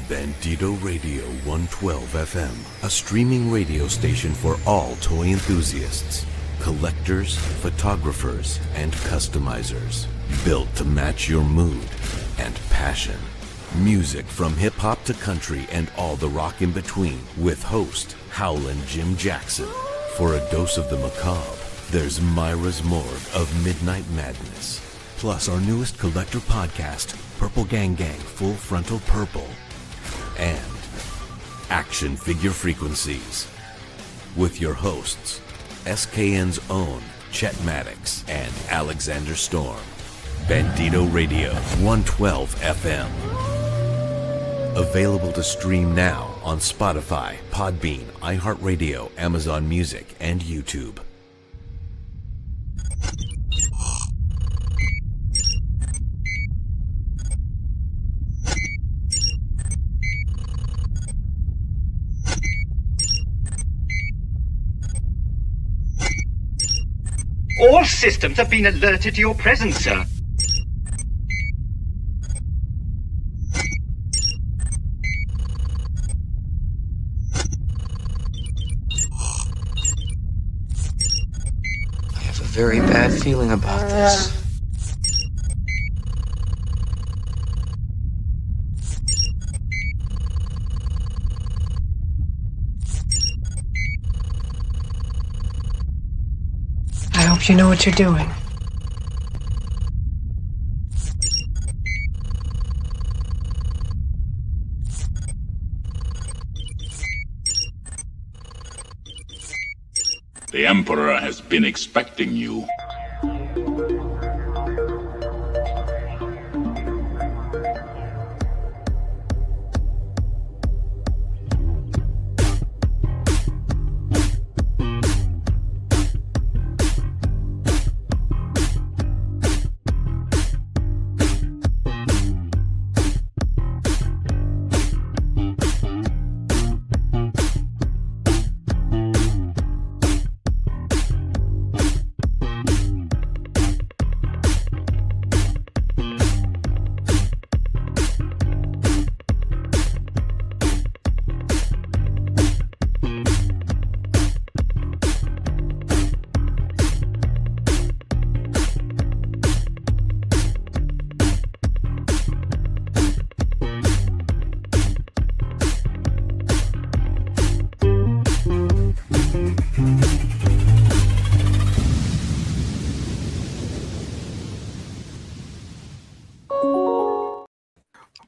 Bandito Radio 112 FM, a streaming radio station for all toy enthusiasts, collectors, photographers, and customizers. Built to match your mood and passion. Music from hip-hop to country and all the rock in between with host Howlin' Jim Jackson. For a dose of the macabre, there's Myra's Morgue of Midnight Madness. Plus our newest collector podcast, Purple Gang Gang Full Frontal Purple. And Action Figure Frequencies. With your hosts, SKN's own Chet Maddox and Alexander Storm. Bandito Radio 112 FM. Available to stream now on Spotify, Podbean, iHeartRadio, Amazon Music, and YouTube. All systems have been alerted to your presence, sir. I have a very bad feeling about this. I hope you know what you're doing. The Emperor has been expecting you.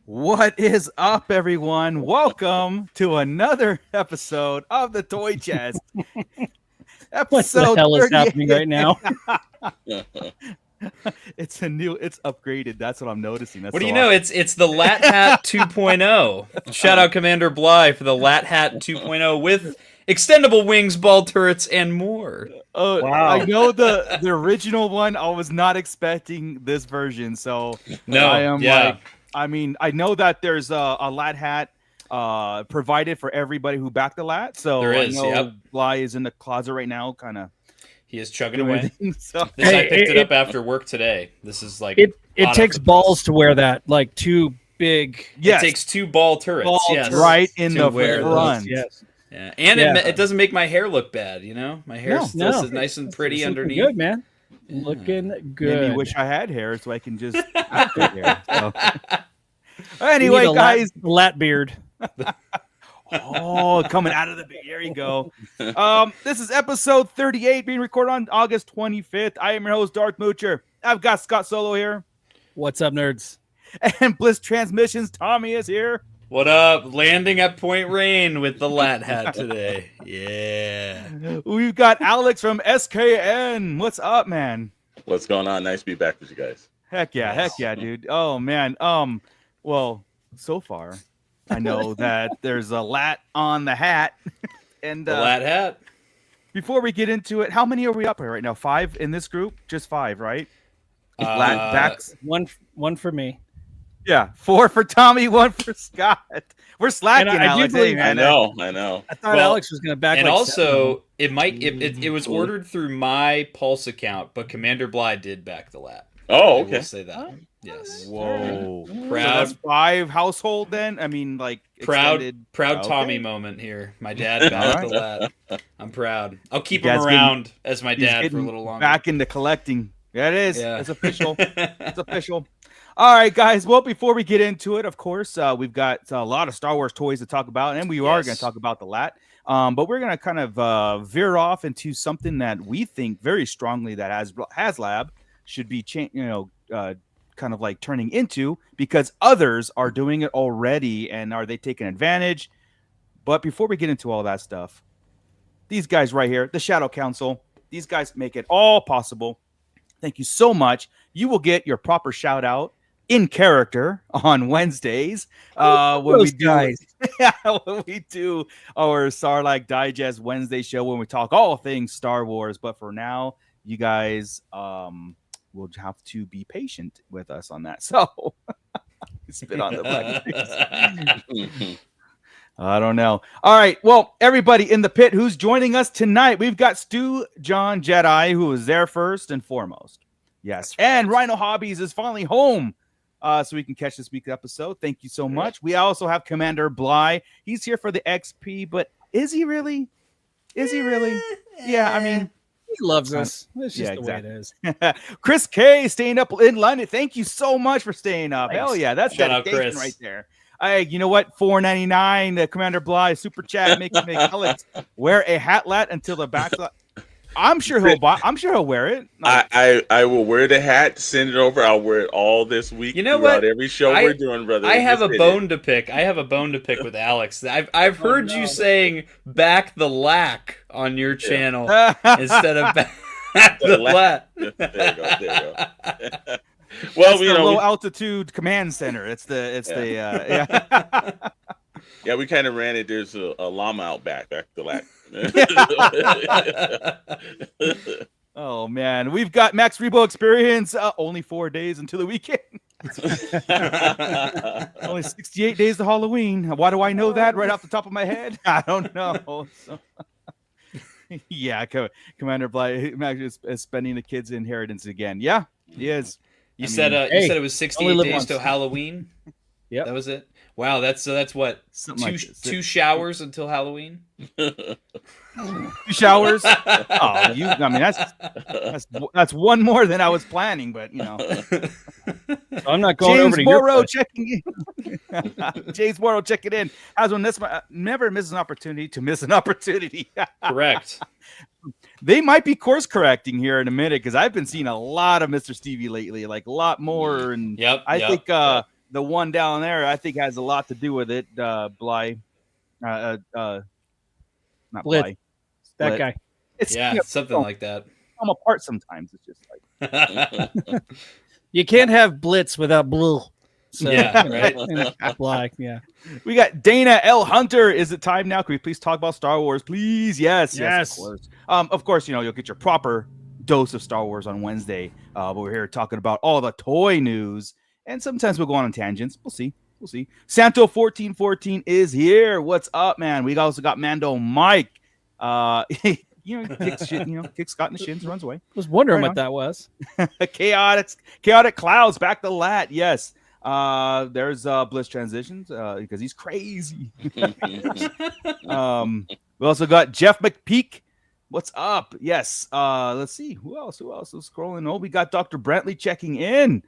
What is up, everyone? Welcome to another episode of the Toy Chest. What the hell is happening right now? It's upgraded. That's what I'm noticing. That's what do you know? It's the Lat Hat 2.0. Shout out Commander Bly for the Lat Hat 2.0 with extendable wings, ball turrets, and more. Wow. I know the original one. I was not expecting this version, so no, I am I know that there's a Lat Hat provided for everybody who backed the Lat. So there is, I know Bly is in the closet right now, kind of. He is chugging away. So. I picked it up after work today. This is like it takes balls to wear that, like two big. Yes. It takes two ball turrets. Right in the front. Yes. Yeah, and it doesn't make my hair look bad. You know, my hair is nice and pretty underneath. Good, man. Looking good. Maybe wish I had hair so I can just get hair. So. Anyway, guys, lat beard. Coming out of the beard. There you go. This is episode 38 being recorded on August 25th. I am your host, Darth Moocher. I've got Scott Solo here. What's up, nerds? And Bliss Transmissions, Tommy is here. What up? Landing at Point Rain with the Lat Hat today. Yeah. We've got Alex from SKN. What's up, man? What's going on? Nice to be back with you guys. Heck yeah, dude. Oh man. Well, so far, I know that there's a lat on the hat, and the Lat Hat. Before we get into it, how many are we up here right now? 5 in this group? Just 5, right? Lat backs. One for me. Yeah, 4 for Tommy, 1 for Scott. We're slacking, Alex. I know. I thought Alex was going to back. And also, it was ordered through my Pulse account, but Commander Bly did back the Lat. Oh, I okay. will say that. Yes. Whoa. So Proud, that's 5 household then? I mean, like proud, extended. proud Okay. Tommy moment here. My dad back All the lat. I'm proud. I'll keep Dad's him around as my He's dad for a getting little longer. back into collecting. Yeah, it is. Yeah. It's official. It's official. All right, guys. Well, before we get into it, of course, we've got a lot of Star Wars toys to talk about, and we are going to talk about the lat. But we're going to kind of veer off into something that we think very strongly that Haslab should be, kind of like turning into, because others are doing it already, and are they taking advantage? But before we get into all that stuff, these guys right here, the Shadow Council, these guys make it all possible. Thank you so much. You will get your proper shout out in character on Wednesdays when we do our Sarlacc Digest Wednesday show, when we talk all things Star Wars. But for now, you guys will have to be patient with us on that. So spit on the black. I don't know. All right. Well, everybody in the pit who's joining us tonight, we've got Stu John Jedi, who was there first and foremost. Yes. And Rhino Hobbies is finally home, so we can catch this week's episode. Thank you so much. We also have Commander Bly. He's here for the XP, but is he really? Is he really? Yeah, I mean, he loves us. It's just the exactly. way it is. Chris K staying up in London. Thank you so much for staying up. Thanks. Hell yeah, that's Shout out, dedication Chris. right there. Hey, you know what? $4.99. Commander Bly super chat make Alex wear a hatlet until the back. I'm sure he'll buy. I'm sure he'll wear it. I will wear the hat. Send it over. I'll wear it all this week. You know throughout what? Every show we're doing, brother. I have a bone to pick. I have a bone to pick with Alex. I've heard you saying "back the lack" on your channel instead of "back the lat." There you go. There you go. Well, it's the low altitude command center. It's the yeah, we kind of ran it. There's a llama out back the lack. Oh man, we've got Max Rebo Experience. Only 4 days until the weekend. Only 68 days to Halloween. Why do I know that right off the top of my head? I don't know. So, yeah, Commander Bly Max is spending the kids' inheritance again. Yeah, he is. You said it was 68 days till Halloween. Yeah, that was it. Wow, that's what two showers until Halloween. 2 showers. Oh, I mean that's one more than I was planning, but you know. So I'm not going James over to Morrow your checking in. James Morrow checking in. As when this never misses an opportunity to miss an opportunity. Correct. They might be course correcting here in a minute, because I've been seeing a lot of Mr. Stevie lately, like a lot more. And I think the one down there, I think, has a lot to do with it. Bly, not Blitz. Bly, that guy. It's something like that. I'm apart sometimes. It's just like you can't have Blitz without Blue. So, right. Bly, yeah. We got Dana L. Hunter. Is it time now? Can we please talk about Star Wars, please? Yes. Of course, you'll get your proper dose of Star Wars on Wednesday. But we're here talking about all the toy news, and sometimes we'll go on tangents. We'll see. Santo 1414 is here. What's up, man? We also got Mando Mike. Kicks Scott in the shins, runs away. I was wondering what that was. Chaotic Clouds back to lat. Yes. There's Bliss Transitions because he's crazy. We also got Jeff McPeak. What's up? Yes. Let's see who else is scrolling. Oh, we got Dr. Brantley checking in.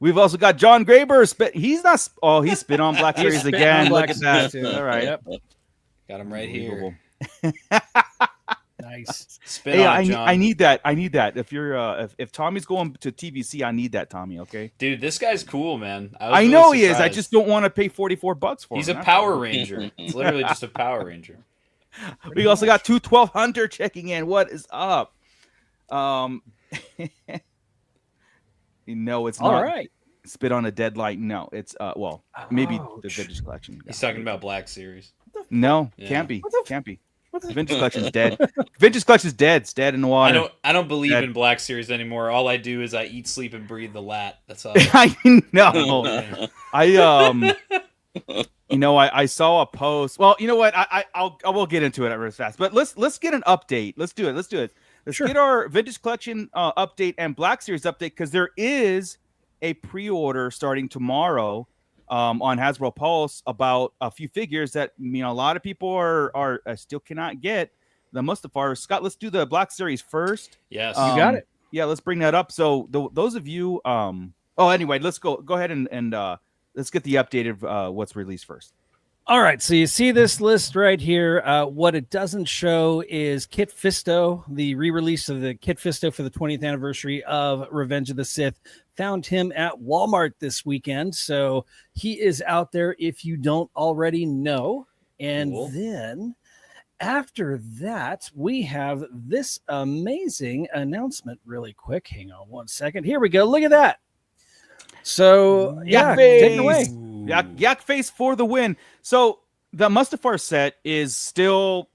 We've also got John Graber. He's not. Oh, he spit on Black Series again. Look at that. All right. Yep. Got him right here. Nice. Spit on John. I need that. If you're if Tommy's going to TVC, I need that, Tommy. Okay. Dude, this guy's cool, man. I know he is. I just don't want to pay $44 for him. He's a Power Ranger. It's literally just a Power Ranger. We also got 212 Hunter checking in. What is up? No, it's not. All right. Spit on a dead light. No, it's maybe the Vintage Collection. He's talking about Black Series. No, can't be. The Vintage Collection's dead. Vintage Collection's dead. It's dead in the water. I don't believe in Black Series anymore. All I do is I eat, sleep, and breathe the lat. That's all. I know. I saw a post. Well, you know what? I will get into it real fast. But let's get an update. Let's do it. Let's get our vintage collection update and Black Series update, because there is a pre-order starting tomorrow on Hasbro Pulse about a few figures that a lot of people are still cannot get. The Mustafar. Scott, let's do the Black Series first. Yes, you got it. Yeah, let's bring that up. So those of you, anyway, let's go ahead and let's get the updated what's released first. All right, so you see this list right here. What it doesn't show is Kit Fisto, the re-release of the Kit Fisto for the 20th anniversary of Revenge of the Sith. Found him at Walmart this weekend, so he is out there if you don't already know. And then after that, we have this amazing announcement really quick. Hang on one second. Here we go. Look at that. So, take it away. Yak Face for the win. So the Mustafar set is still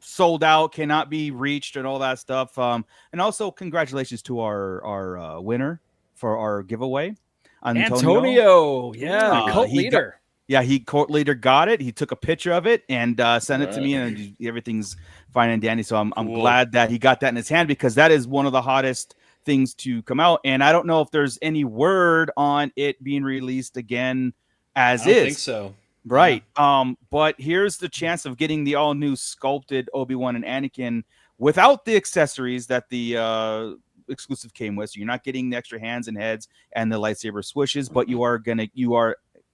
sold out, cannot be reached, and all that stuff. And also, congratulations to our winner for our giveaway, Antonio. Cult leader. Cult leader got it. He took a picture of it and sent it to me, and everything's fine and dandy. So I'm glad that he got that in his hand, because that is one of the hottest things to come out. And I don't know if there's any word on it being released again as is. I don't think so. Right. Yeah. But here's the chance of getting the all new sculpted Obi-Wan and Anakin without the accessories that the exclusive came with. So you're not getting the extra hands and heads and the lightsaber swishes, but you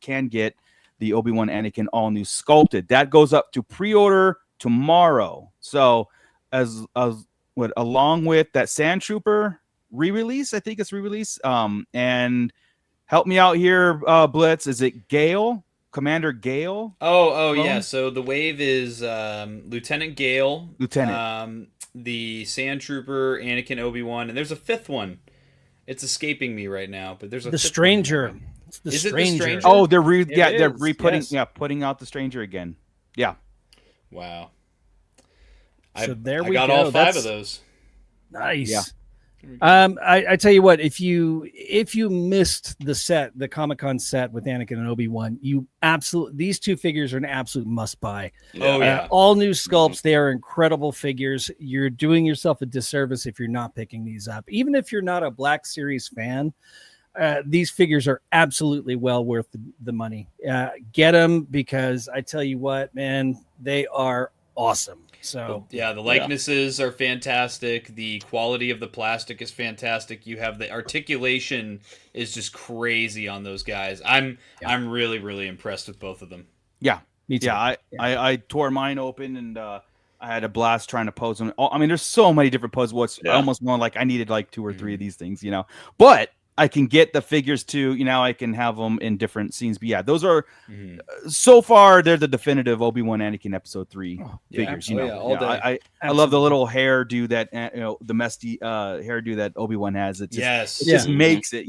can get the Obi-Wan Anakin all new sculpted. That goes up to pre-order tomorrow. So along with that Sand Trooper re-release, I think it's re-release. And help me out here, Blitz. Is it Gale? Commander Gale? Oh, yeah. So the wave is Lieutenant Gale. The Sand Trooper, Anakin, Obi-Wan, and there's a fifth one. It's escaping me right now, but there's a Stranger. It's the Stranger. Oh, they're putting out the Stranger again. Yeah. Wow. So there we got go. all 5 of those. Nice. Yeah. I tell you what, if you missed the Comic-Con set with Anakin and Obi-Wan, these 2 figures are an absolute must buy. Oh yeah. All new sculpts. They are incredible figures. You're doing yourself a disservice if you're not picking these up. Even if you're not a Black Series fan, these figures are absolutely well worth the money. Get them, because I tell you what, man, they are awesome. So the likenesses are fantastic. The quality of the plastic is fantastic. You have the articulation is just crazy on those guys. I'm really, really impressed with both of them. Yeah, me too. I tore mine open, and I had a blast trying to pose them. I mean, there's so many different poses. Almost more like I needed like 2 or 3 of these things, But I can get the figures too. I can have them in different scenes. But yeah, those are so far they're the definitive Obi-Wan Anakin Episode 3 figures. All day. I love the little hairdo that the messy hairdo that Obi-Wan has. It just makes it.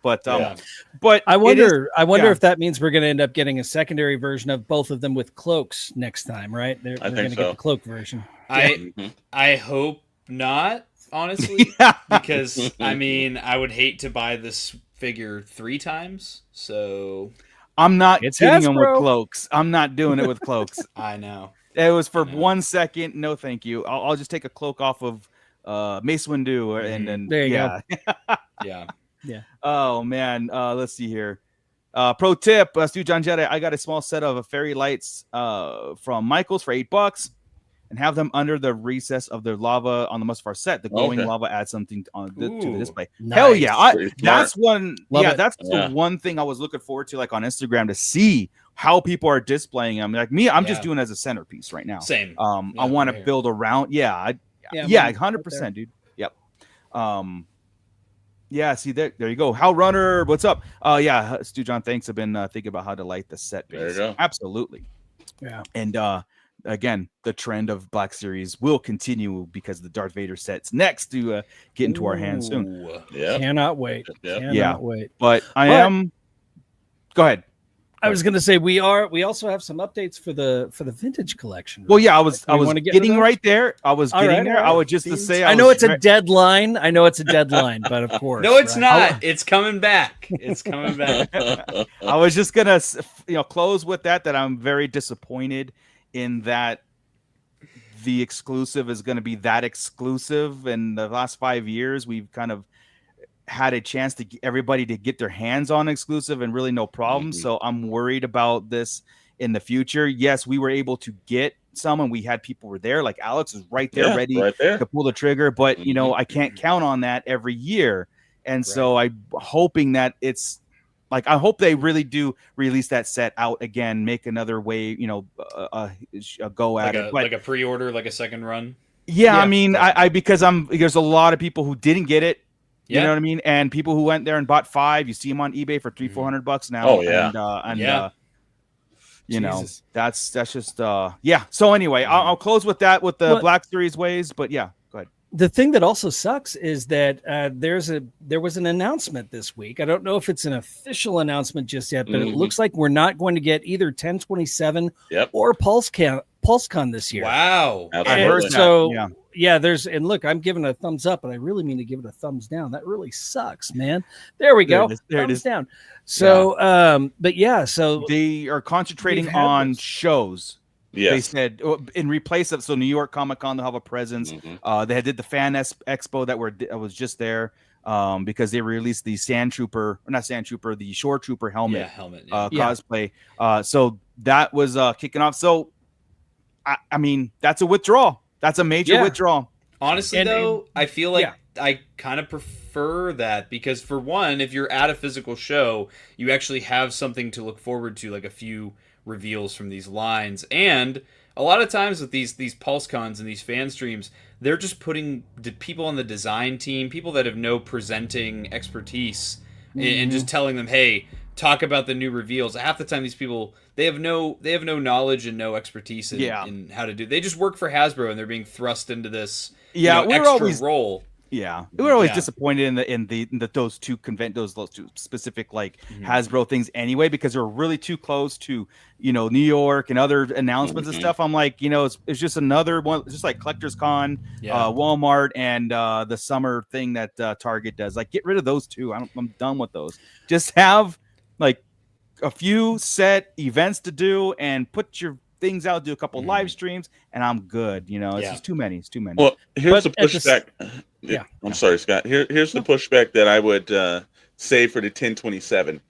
But I wonder if that means we're going to end up getting a secondary version of both of them with cloaks next time, right? They're going to get the cloak version. I hope not. Honestly, because I would hate to buy this figure 3 times. So I'm not getting them with cloaks. I'm not doing it with cloaks. I know. It was for 1 second. No, thank you. I'll just take a cloak off of Mace Windu, and then there you go. Yeah. Oh man. Let's see here. Pro tip, Stu John Jedi. I got a small set of fairy lights from Michaels for $8. And have them under the recess of the lava on the Mustafar set. The glowing lava adds something to the display. Nice. Hell yeah! That's one. That's the one thing I was looking forward to, like on Instagram, to see how people are displaying them. Like me, I'm just doing it as a centerpiece right now. Same. I want to build around. 100%, dude. Yep. See there you go. How Runner, what's up? Stu John, thanks. I've been thinking about how to light the set base. There you go. Absolutely. Yeah. And again, the trend of Black Series will continue because the Darth Vader set's next to get into our hands soon. Yeah, cannot wait. Cannot wait. But am. Go ahead. I was going to say we also have some updates for the vintage collection. Right? Well, yeah, I was getting right there. I was getting there. I would just to say I know it's a deadline, but of course. No, it's not. It's coming back. It's coming back. I was just going to close with that I'm very disappointed in that the exclusive is going to be that exclusive. In the last 5 years, we've kind of had a chance to get everybody to get their hands on exclusive and really no problem. So I'm worried about this in the future. Yes, we were able to get some, and we had people were there. Like Alex is right there, ready to pull the trigger. But you know, I can't count on that every year. And so I'm hoping that it's like, I hope they really do release that set out again, make another way, you know, a go at it. Like a pre-order, like a second run. Yeah, I mean, I because there's a lot of people who didn't get it. You know what I mean? And people who went there and bought 5, you see them on eBay for $300-400 now. Oh yeah. You know, that's just So anyway, I'll close with that with the Black Series ways. But yeah, go ahead. The thing that also sucks is that there was an announcement this week. I don't know if it's an official announcement just yet, but it looks like we're not going to get either 1027 or PulseCon this year. Wow. I heard so. Yeah, and look, I'm giving a thumbs up, but I really mean to give it a thumbs down. That really sucks, man. There we go. There thumbs down. So, but yeah, so they are concentrating on shows. Yes. They said in replace of New York Comic Con, they'll have a presence. They did the Fan Expo that was just there because they released the the Shore Trooper helmet, cosplay. So that was kicking off. So I mean, that's a withdrawal. That's a major withdrawal. Honestly, though, I feel like I kind of prefer that because, for one, if you're at a physical show, you actually have something to look forward to, like a few reveals from these lines. And a lot of times with these PulseCons and these fan streams, they're just putting people on the design team, people that have no presenting expertise, and just telling them, hey, talk about the new reveals. Half the time these people, they have no knowledge and no expertise in how to do. They just work for Hasbro and they're being thrust into this extra role. Yeah, we were always disappointed in those two specific Hasbro things anyway, because they're really too close to New York and other announcements and stuff. I'm like, it's just another one, just like Collectors Con, Walmart, and the summer thing that Target does. Like, get rid of those two. I'm done with those. Just have like a few set events to do and put your things out, do a couple live streams, and I'm good. It's just too many. It's too many. Well, here's the pushback. I'm sorry, Scott. Here's the pushback that I would say for the 1027.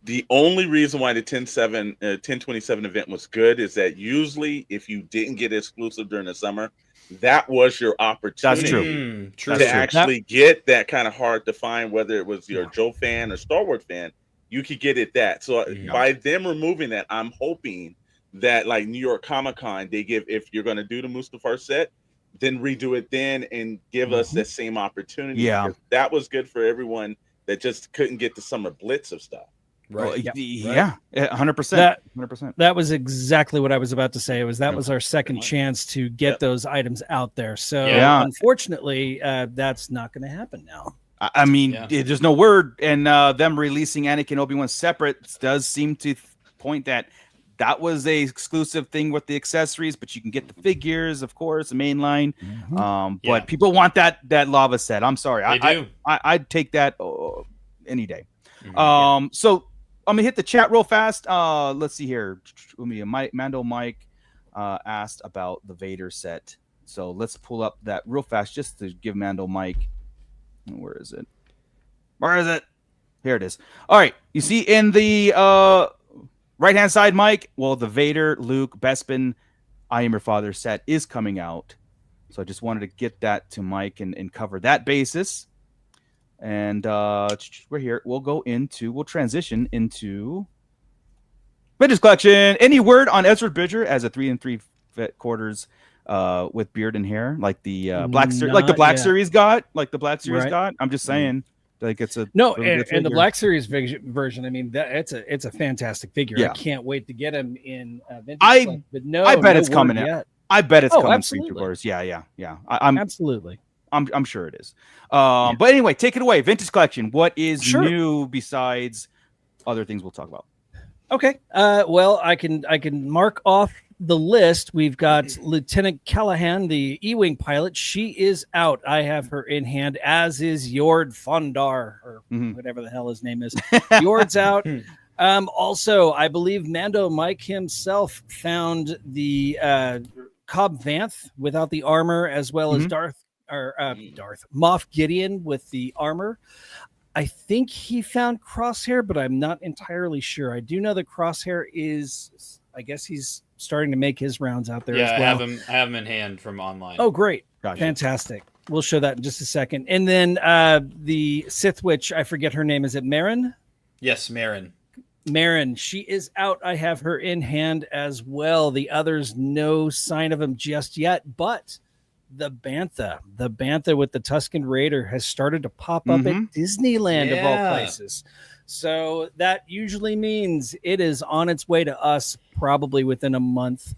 The only reason why the 1027 event was good is that usually if you didn't get exclusive during the summer, that was your opportunity to actually get that kind of hard to find, whether it was your Joe fan or Star Wars fan, you could get it that. So by them removing that, I'm hoping that like New York Comic Con, they give, if you're going to do the Mustafar set, then redo it then and give us that same opportunity. Yeah, that was good for everyone that just couldn't get the summer blitz of stuff. Right. 100%. 100%. That was exactly what I was about to say. Was our second chance to get those items out there. So unfortunately, that's not going to happen now. I mean, there's no word, and them releasing Anakin Obi-Wan separate does seem to point that was a exclusive thing with the accessories, but you can get the figures, of course, the main line. But people want that lava set. I'm sorry, I'd take that any day. So I'm gonna hit the chat real fast. Let's see here. Mando Mike asked about the Vader set, so let's pull up that real fast just to give Mando Mike. Where is it? Here it is. All right. You see in the right-hand side, Mike, well, the Vader, Luke, Bespin, I Am Your Father set is coming out. So I just wanted to get that to Mike and cover that basis. And we're here. We'll transition into Vintage Collection. Any word on Ezra Bridger as a 3 3/4 with beard and hair, like the Black Series got? I'm just saying, like it's a and the Black Series version. I mean, it's a fantastic figure. I can't wait to get him in Vintage Collection. But I bet it's coming out. I bet it's coming. Absolutely. Yeah. I'm absolutely. I'm sure it is. But anyway, take it away. Vintage Collection. What is new besides other things we'll talk about? Okay. Well, I can mark off the list. We've got Lieutenant Callahan, the E-Wing pilot. She is out. I have her in hand, as is Yord Fondar, or whatever the hell his name is. Yord's out. Also, I believe Mando Mike himself found the Cobb Vanth without the armor, as well as Moff Gideon with the armor. I think he found Crosshair, but I'm not entirely sure. I do know that Crosshair is, I guess he's starting to make his rounds out there as well. I have him in hand from online. Oh, great. Gotcha. Fantastic. We'll show that in just a second. And then the Sith Witch, I forget her name. Is it Marin? Yes, Marin. Marin, she is out. I have her in hand as well. The others, no sign of them just yet, but the Bantha with the Tusken Raider has started to pop up at Disneyland of all places. So that usually means it is on its way to us probably within a month.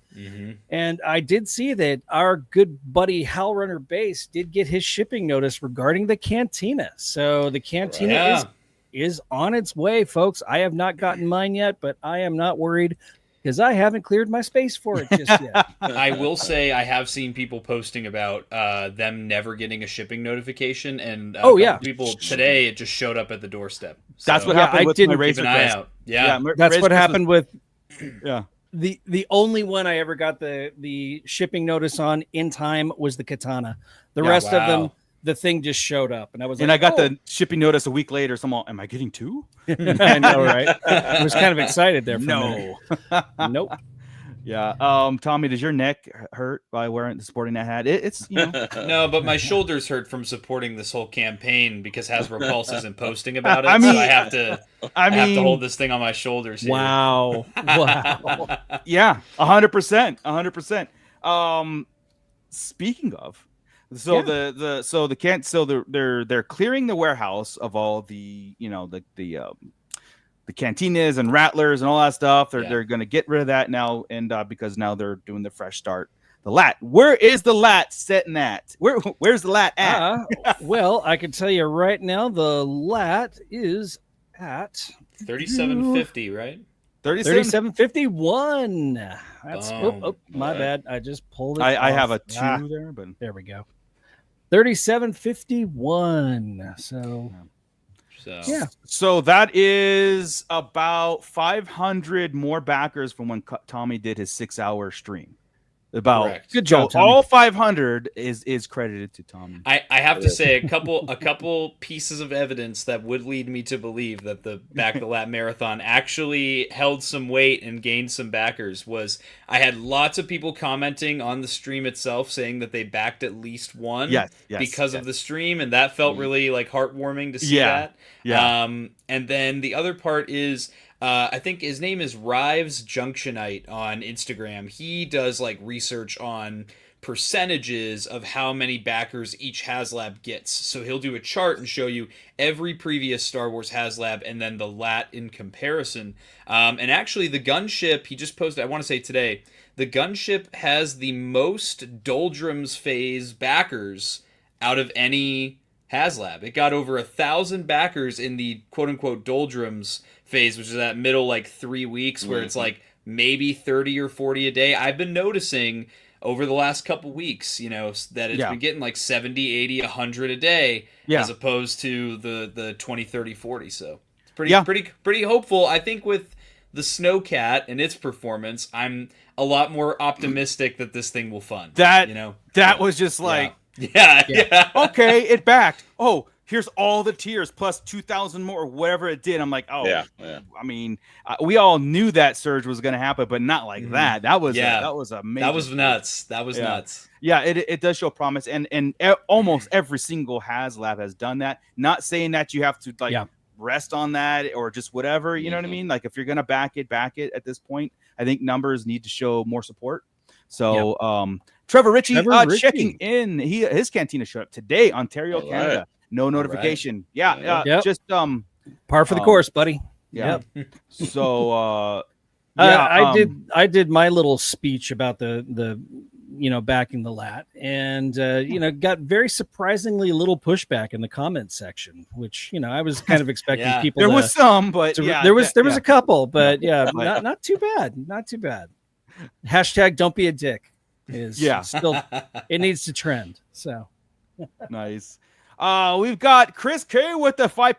And I did see that our good buddy Hal Runner Base did get his shipping notice regarding the Cantina. So the Cantina is on its way, folks. I have not gotten mine yet, but I am not worried because I haven't cleared my space for it just yet. I will say I have seen people posting about them never getting a shipping notification, and people today it just showed up at the doorstep. So, that's what happened with my Razor Crest. That's what happened with the only one I ever got the shipping notice on in time was the Katana. The rest of them, the thing just showed up, and I was I got the shipping notice a week later. So I'm all, am I getting two? I know, right? I was kind of excited there. Nope. Yeah. Tommy, does your neck hurt by sporting that hat? It's No, but my shoulders hurt from supporting this whole campaign because Hasbro Pulse isn't posting about it. I mean, so I have to hold this thing on my shoulders. Here. Wow. Yeah, 100%. Speaking of, they're clearing the warehouse of all the the cantinas and rattlers and all that stuff. They're going to get rid of that now, and because now they're doing the fresh start. The lat. Where is the lat sitting at? Where's the lat at? Well, I can tell you right now, the lat is at 3750, right? 3751. That's my bad. I just pulled it. I have a 2 there, but there we go. 3751. So that is about 500 more backers from when Tommy did his 6-hour stream. Good job, Tommy. All 500 is credited to Tommy. I have to say a couple pieces of evidence that would lead me to believe that the Back the Lat Marathon actually held some weight and gained some backers was I had lots of people commenting on the stream itself saying that they backed at least one because of the stream, and that felt really like heartwarming to see that. Yeah. And then the other part is I think his name is Rives Junctionite on Instagram. He does like research on percentages of how many backers each Haslab gets. So he'll do a chart and show you every previous Star Wars Haslab and then the lat in comparison. And actually the gunship, he just posted, I want to say today, the gunship has the most doldrums phase backers out of any Haslab. It got over 1,000 backers in the quote-unquote doldrums phase, which is that middle like 3 weeks where it's like maybe 30 or 40 a day. I've been noticing over the last couple weeks, that it's been getting like 70, 80, 100 a day as opposed to the 20, 30, 40. So it's pretty hopeful. I think with the Snowcat and its performance, I'm a lot more optimistic that this thing will fund. That was just like, okay, it backed. Oh, here's all the tiers plus 2,000 more or whatever it did. I'm like, I mean, we all knew that surge was going to happen, but not like that. That was amazing. That was nuts. That was nuts. Yeah, it does show promise, and almost every single Haslab has done that. Not saying that you have to rest on that or just whatever. You know what I mean? Like if you're going to back it at this point. I think numbers need to show more support. So, Trevor Ritchie checking in. His Cantina showed up today, Ontario, Canada. Right. No notification. Right. Just par for the course, buddy. Yeah. So I did my little speech about the backing the lat, and got very surprisingly little pushback in the comments section, which I was kind of expecting people. There was some, but there was a couple, but not too bad. Not too bad. Hashtag don't be a dick is still it needs to trend. So nice. We've got Chris K with the 5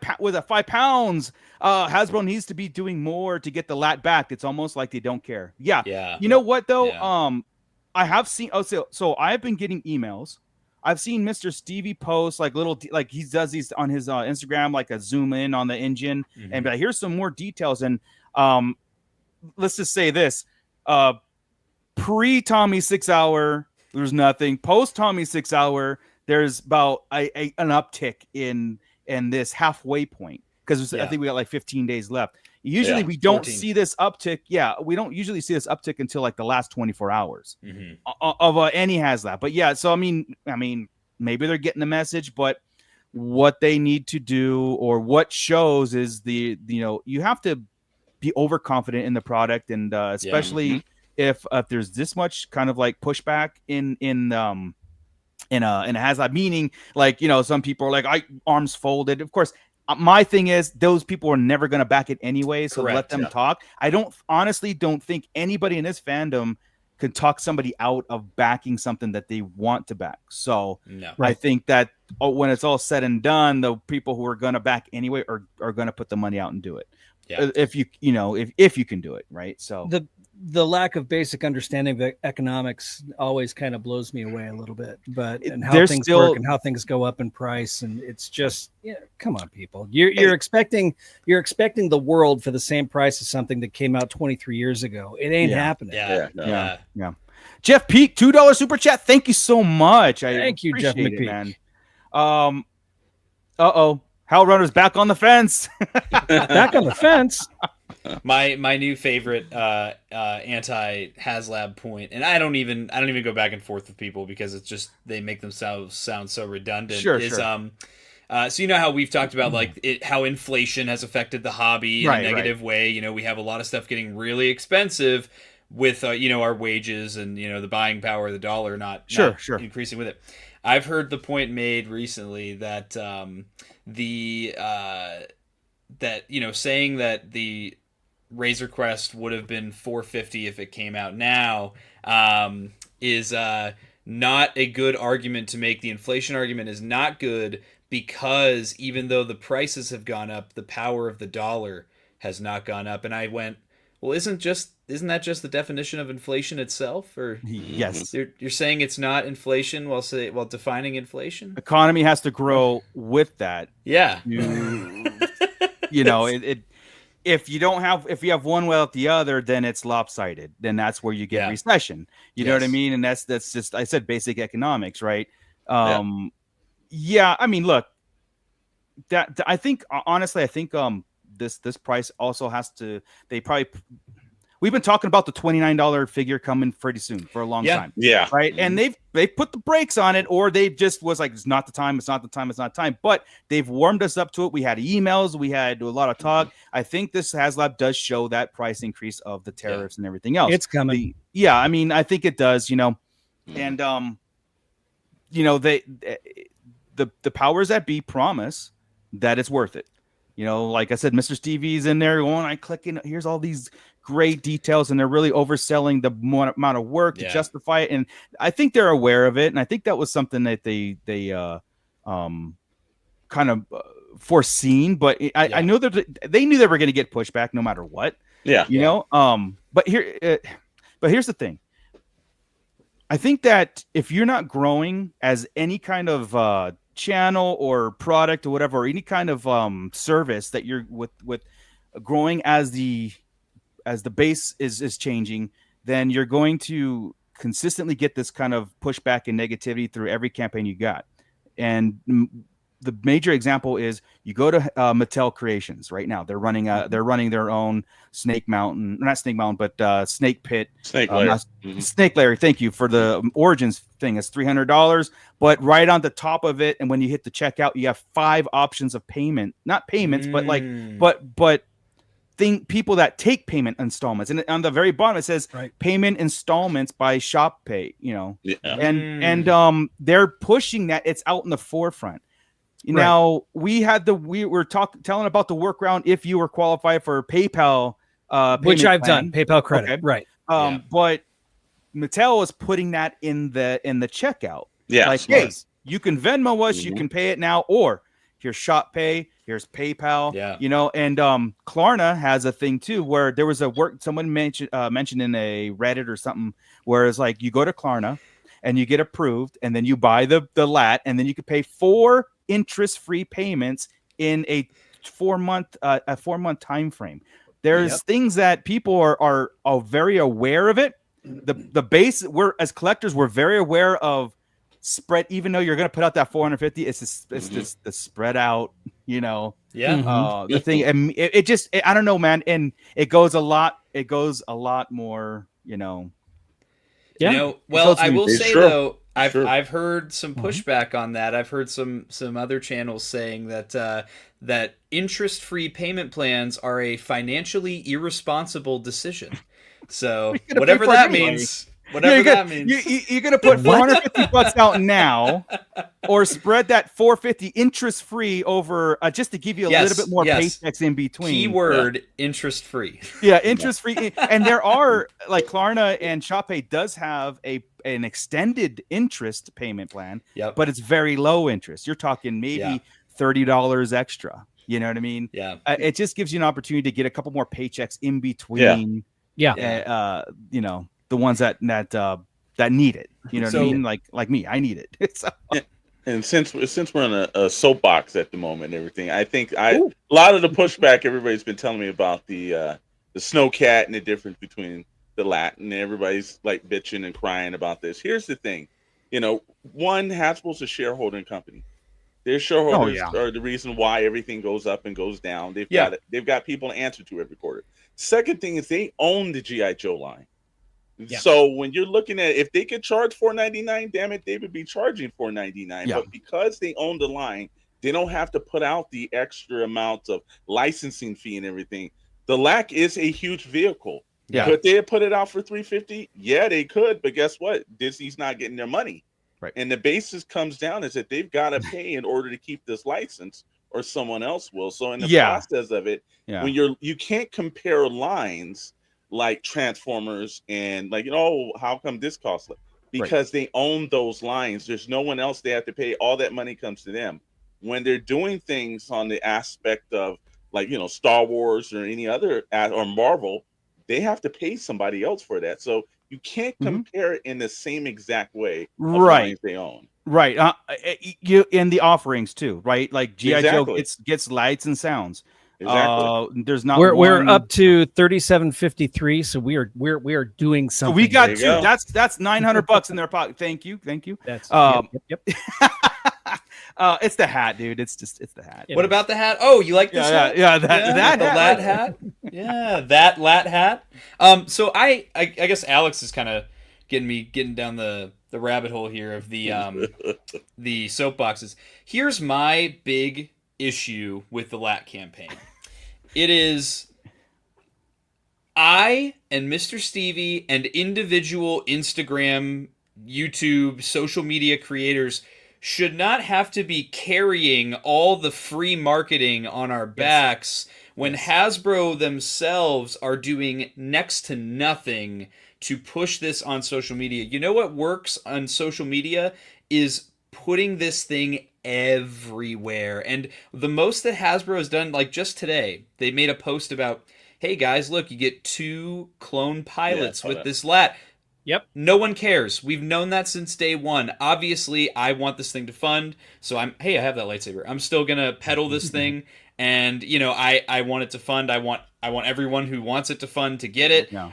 pounds. Hasbro needs to be doing more to get the lat back. It's almost like they don't care. Yeah. You know what though? I have seen. Oh, so I've been getting emails. I've seen Mr. Stevie post like like he does these on his Instagram, like a zoom in on the engine and be like, here's some more details. And let's just say this: pre Tommy 6 hour, there's nothing. Post Tommy 6 hour, there's about an uptick in this halfway point because I think we got like 15 days left. Usually we don't 14. See this uptick. Yeah, we don't usually see this uptick until like the last 24 hours of any Haslab. But yeah, so I mean, maybe they're getting the message, but what they need to do or what shows is you have to be overconfident in the product, and especially if there's this much kind of like pushback in a Haslab, meaning like some people are like arms folded. Of course. My thing is those people are never going to back it anyway, so let them talk. I honestly don't think anybody in this fandom can talk somebody out of backing something that they want to back. So I think that when it's all said and done, the people who are going to back anyway are going to put the money out and do it. Yeah. If you can do it, right? So the lack of basic understanding of economics always kind of blows me away a little bit, and how things work and how things go up in price. And it's just, come on, people, you're expecting the world for the same price as something that came out 23 years ago. It ain't happening. Yeah. Jeff Peak, $2 super chat. Thank you so much. Thank you, Jeff McPeak. Man. Hell Runner's back on the fence. Back on the fence. My new favorite anti Haslab point, and I don't even go back and forth with people because it's just they make themselves sound so redundant. Sure. So you know how we've talked about how inflation has affected the hobby in a negative way. We have a lot of stuff getting really expensive with our wages and the buying power of the dollar not increasing with it. I've heard the point made recently that saying that the Razor Crest would have been $450 if it came out now is not a good argument to make. The inflation argument is not good because even though the prices have gone up, the power of the dollar has not gone up. And I went, well, isn't that just the definition of inflation itself? Or yes, you're saying it's not inflation while defining inflation. Economy has to grow with that. Yeah, if you have one without the other, then it's lopsided. Then that's where you get recession. You know what I mean? And that's just, I said basic economics, right? I mean, look, that I think honestly, this price also has to. We've been talking about the $29 figure coming pretty soon for a long time. Yeah. Right. And they've put the brakes on it, or they just was like, it's not the time. But they've warmed us up to it. We had emails. We had a lot of talk. I think this Haslab does show that price increase of the tariffs and everything else. It's coming. I mean, I think it does, and the powers that be promise that it's worth it. Like I said, Mr. Stevie's in there going, I click in. Here's all these great details, and they're really overselling the amount of work to justify it. And I think they're aware of it. And I think that was something that they kind of foreseen. But I know that they knew they were going to get pushback no matter what. But here's the thing. I think that if you're not growing as any kind of channel or product or whatever, or any kind of service that you're with growing as the base is changing, then you're going to consistently get this kind of pushback and negativity through every campaign you got. And the major example is you go to Mattel Creations right now. They're running their own Snake Pit, Snake Lair. Thank you for the Origins thing. It's $300, but right on the top of it, and when you hit the checkout, you have 5 options of payment, not payments, but people that take payment installments, and on the very bottom it says payment installments by Shop Pay. And they're pushing that. It's out in the forefront. Now we were telling about the workaround if you were qualified for PayPal, which I've done, PayPal credit, right? But Mattel is putting that in the checkout. Yeah, like, hey, you can Venmo us, you can pay it now, or Here's Shop Pay. Here's PayPal. Yeah. You know, and Klarna has a thing too where there was a someone mentioned in a Reddit or something where it's like you go to Klarna and you get approved, and then you buy the lat, and then you could pay 4 interest-free payments in a 4-month time frame. There's things that people are very aware of it. The base, as collectors, we're very aware of spread. Even though you're going to put out that 450, it's just the spread out. You know, the thing, and it just I don't know, man, and it goes a lot more. You know. Yeah. You know, well, I will say though, I've heard some pushback on that. I've heard some other channels saying that that interest-free payment plans are a financially irresponsible decision. So whatever that means. Whatever that means. You're gonna put $450 out now, or spread that $450 interest free over just to give you a little bit more paychecks in between. Keyword interest free. Yeah, interest free. And there are like Klarna and ShopPay does have an extended interest payment plan, but it's very low interest. You're talking maybe $30 extra. You know what I mean? Yeah. It just gives you an opportunity to get a couple more paychecks in between. Yeah. You know. The ones that need it, you know what I mean? Like me, I need it. So. And since we're on a soapbox at the moment and everything, I think a lot of the pushback everybody's been telling me about the Snowcat and the difference between the lat, and everybody's like bitching and crying about this. Here's the thing, you know, one, Hasbro's a shareholding company. Their shareholders are the reason why everything goes up and goes down. They've got people to answer to every quarter. Second thing is they own the G.I. Joe line. Yeah. So when you're looking at if they could charge $4.99, damn it, they would be charging $4.99. But because they own the line, they don't have to put out the extra amount of licensing fee and everything. The LAC is a huge vehicle. Yeah. Could they put it out for $350? Yeah, they could. But guess what? Disney's not getting their money. Right. And the basis comes down is that they've got to pay in order to keep this license, or someone else will. So in the process of it, when you can't compare lines like Transformers and like, you know, how come this costs? Because they own those lines. There's no one else they have to pay. All that money comes to them. When they're doing things on the aspect of like, you know, Star Wars or any other or Marvel, they have to pay somebody else for that. So you can't compare it in the same exact way of lines they own. Right. You in the offerings too, right? Like G.I. Joe gets lights and sounds. Exactly. There's not. We're up to 3753, so we are doing something. So we got two. That's $900 in their pocket. Thank you. That's yep. It's the hat, dude. It's the hat. What about the hat? Oh, you like this hat? Yeah, that the lat hat. Yeah, that lat hat. So I guess Alex is kind of getting down the rabbit hole here of the the soapboxes. Here's my big issue with the lat campaign. It is I and Mr. Stevie and individual Instagram, YouTube, social media creators should not have to be carrying all the free marketing on our backs when Hasbro themselves are doing next to nothing to push this on social media. You know what works on social media is putting this thing everywhere. And the most that Hasbro has done, like just today, they made a post about, hey guys, look, you get 2 clone pilots with this lat. Yep. No one cares. We've known that since day one. Obviously, I want this thing to fund, so I have that lightsaber. I'm still gonna peddle this thing, and you know, I want it to fund. I want everyone who wants it to fund to get it. Yeah.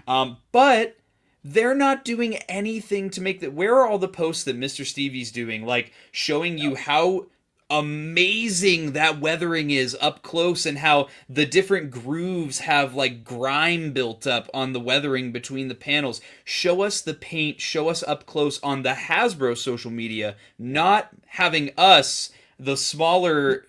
But they're not doing anything to make that. Where are all the posts that Mr. Stevie's doing, like showing you how amazing that weathering is up close and how the different grooves have like grime built up on the weathering between the panels? Show us the paint, show us up close on the Hasbro social media, not having us, the smaller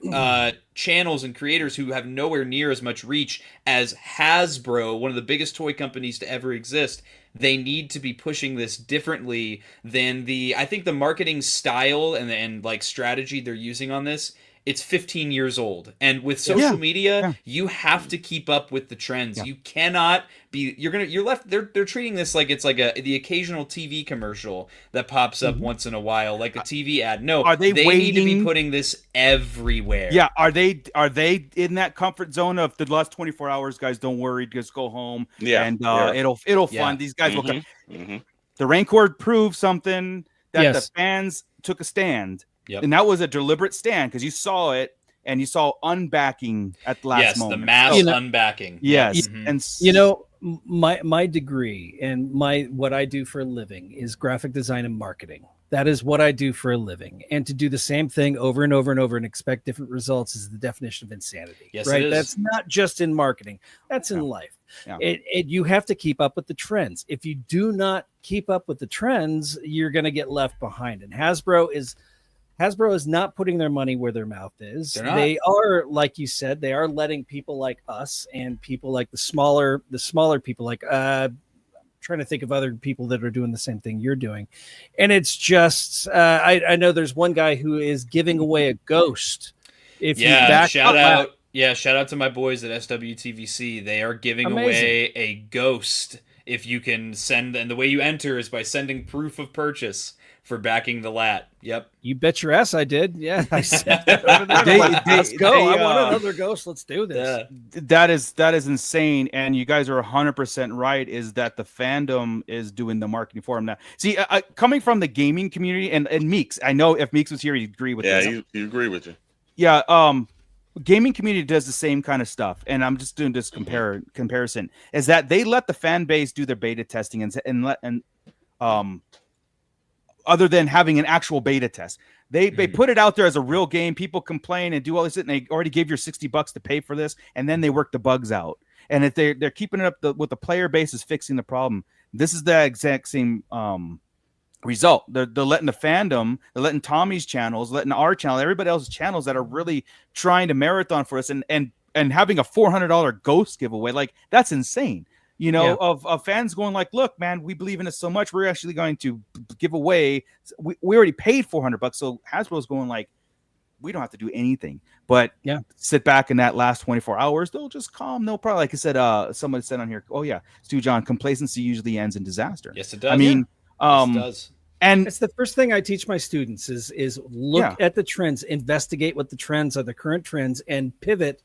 channels and creators who have nowhere near as much reach as Hasbro, one of the biggest toy companies to ever exist. They need to be pushing this differently than I think the marketing style and like strategy they're using on this it's 15 years old. And with social media, you have to keep up with the trends. You cannot be, they're treating this like it's like the occasional TV commercial that pops up once in a while, like a TV ad. No, they need to be putting this everywhere. Yeah. Are they in that comfort zone of the last 24 hours, guys, don't worry, just go home. Yeah. And it'll fund. These guys will come. The Rancor proved something that the fans took a stand. Yep. And that was a deliberate stand because you saw it and you saw unbacking at the last moment. Yes, the mass unbacking. Yes. And my degree and what I do for a living is graphic design and marketing. That is what I do for a living. And to do the same thing over and over and over and expect different results is the definition of insanity. Yes, right? It is. That's not just in marketing. That's in life. Yeah. You have to keep up with the trends. If you do not keep up with the trends, you're going to get left behind. And Hasbro is not putting their money where their mouth is. They are, like you said, they are letting people like us and people like the smaller people, like trying to think of other people that are doing the same thing you're doing. And it's just, I know there's one guy who is giving away a ghost. Shout out to my boys at SWTVC. They are giving away a ghost if you can send, and the way you enter is by sending proof of purchase for backing the lat. Yep. You bet your ass I did. Yeah. I said over there. Let's go. I want another ghost. Let's do this. That is insane. And you guys are 100% right, is that the fandom is doing the marketing for him now. See, coming from the gaming community and Meeks, I know if Meeks was here, he'd agree with this. Yeah, you agree with you. Yeah. Gaming community does the same kind of stuff. And I'm just doing this comparison, is that they let the fan base do their beta testing and other than having an actual beta test. They put it out there as a real game. People complain and do all this, and they already gave you $60 to pay for this, and then they work the bugs out. And if they're keeping it up with the player base is fixing the problem, this is the exact same result. They're letting the fandom, they're letting Tommy's channels, letting our channel, everybody else's channels that are really trying to marathon for us and having a $400 ghost giveaway. Like, that's insane. Of fans going like, look, man, we believe in it so much, we're actually going to give away. We already paid $400, so Hasbro's going like, we don't have to do anything but sit back in that last 24 hours. They'll just calm, no problem. Like I said, someone said on here, oh yeah, Stu John, complacency usually ends in disaster. Yes, it does. I mean, yes, it does. And it's the first thing I teach my students is look at the trends, investigate what the trends are, the current trends, and pivot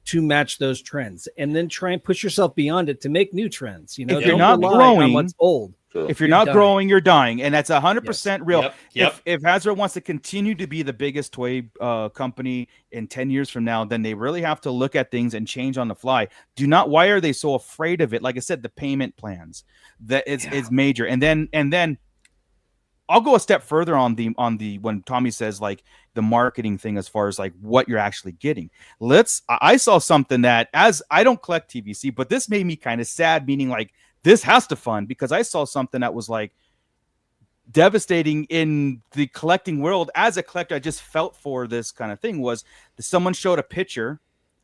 to match those trends, and then try and push yourself beyond it to make new trends. If you're not growing, what's old. If you're not growing, you're dying, and that's 100% real. Yep. If Hasbro wants to continue to be the biggest toy company in 10 years from now, then they really have to look at things and change on the fly. Why are they so afraid of it? Like I said, the payment plans, that it's major, and then I'll go a step further on the when Tommy says like the marketing thing as far as like what you're actually getting. I saw something that, as I don't collect TVC, but this made me kind of sad, meaning like this has to fund, because I saw something that was like devastating in the collecting world. As a collector, I just felt for this kind of thing was that someone showed a picture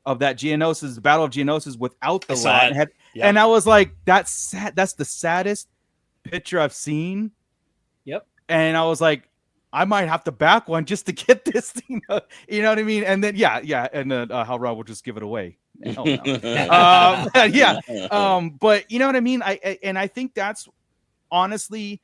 of that Geonosis, the Battle of Geonosis without the lat, and I was like, that's sad. That's the saddest picture I've seen. Yep. And I was like, I might have to back one just to get this thing. You know what I mean? And then, and then how Rob will just give it away. But you know what I mean? I think that's honestly,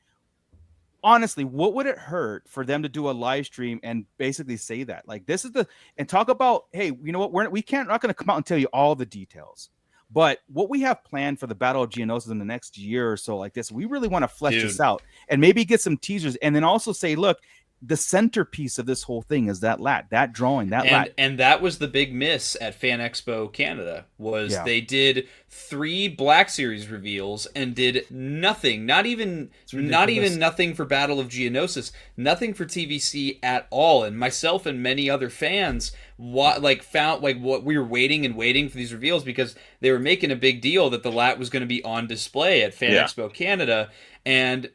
what would it hurt for them to do a live stream and basically say that, like, this is and talk about, hey, you know what? We're not going to come out and tell you all the details. But what we have planned for the Battle of Geonosis in the next year or so, like this, we really want to flesh this out and maybe get some teasers, and then also say, look, the centerpiece of this whole thing is that lat, that drawing, lat. And that was the big miss at Fan Expo Canada, was they did 3 Black Series reveals and did nothing, not even nothing for Battle of Geonosis, nothing for TVC at all. And myself and many other fans found what we were waiting for these reveals, because they were making a big deal that the lat was going to be on display at Fan Expo Canada. And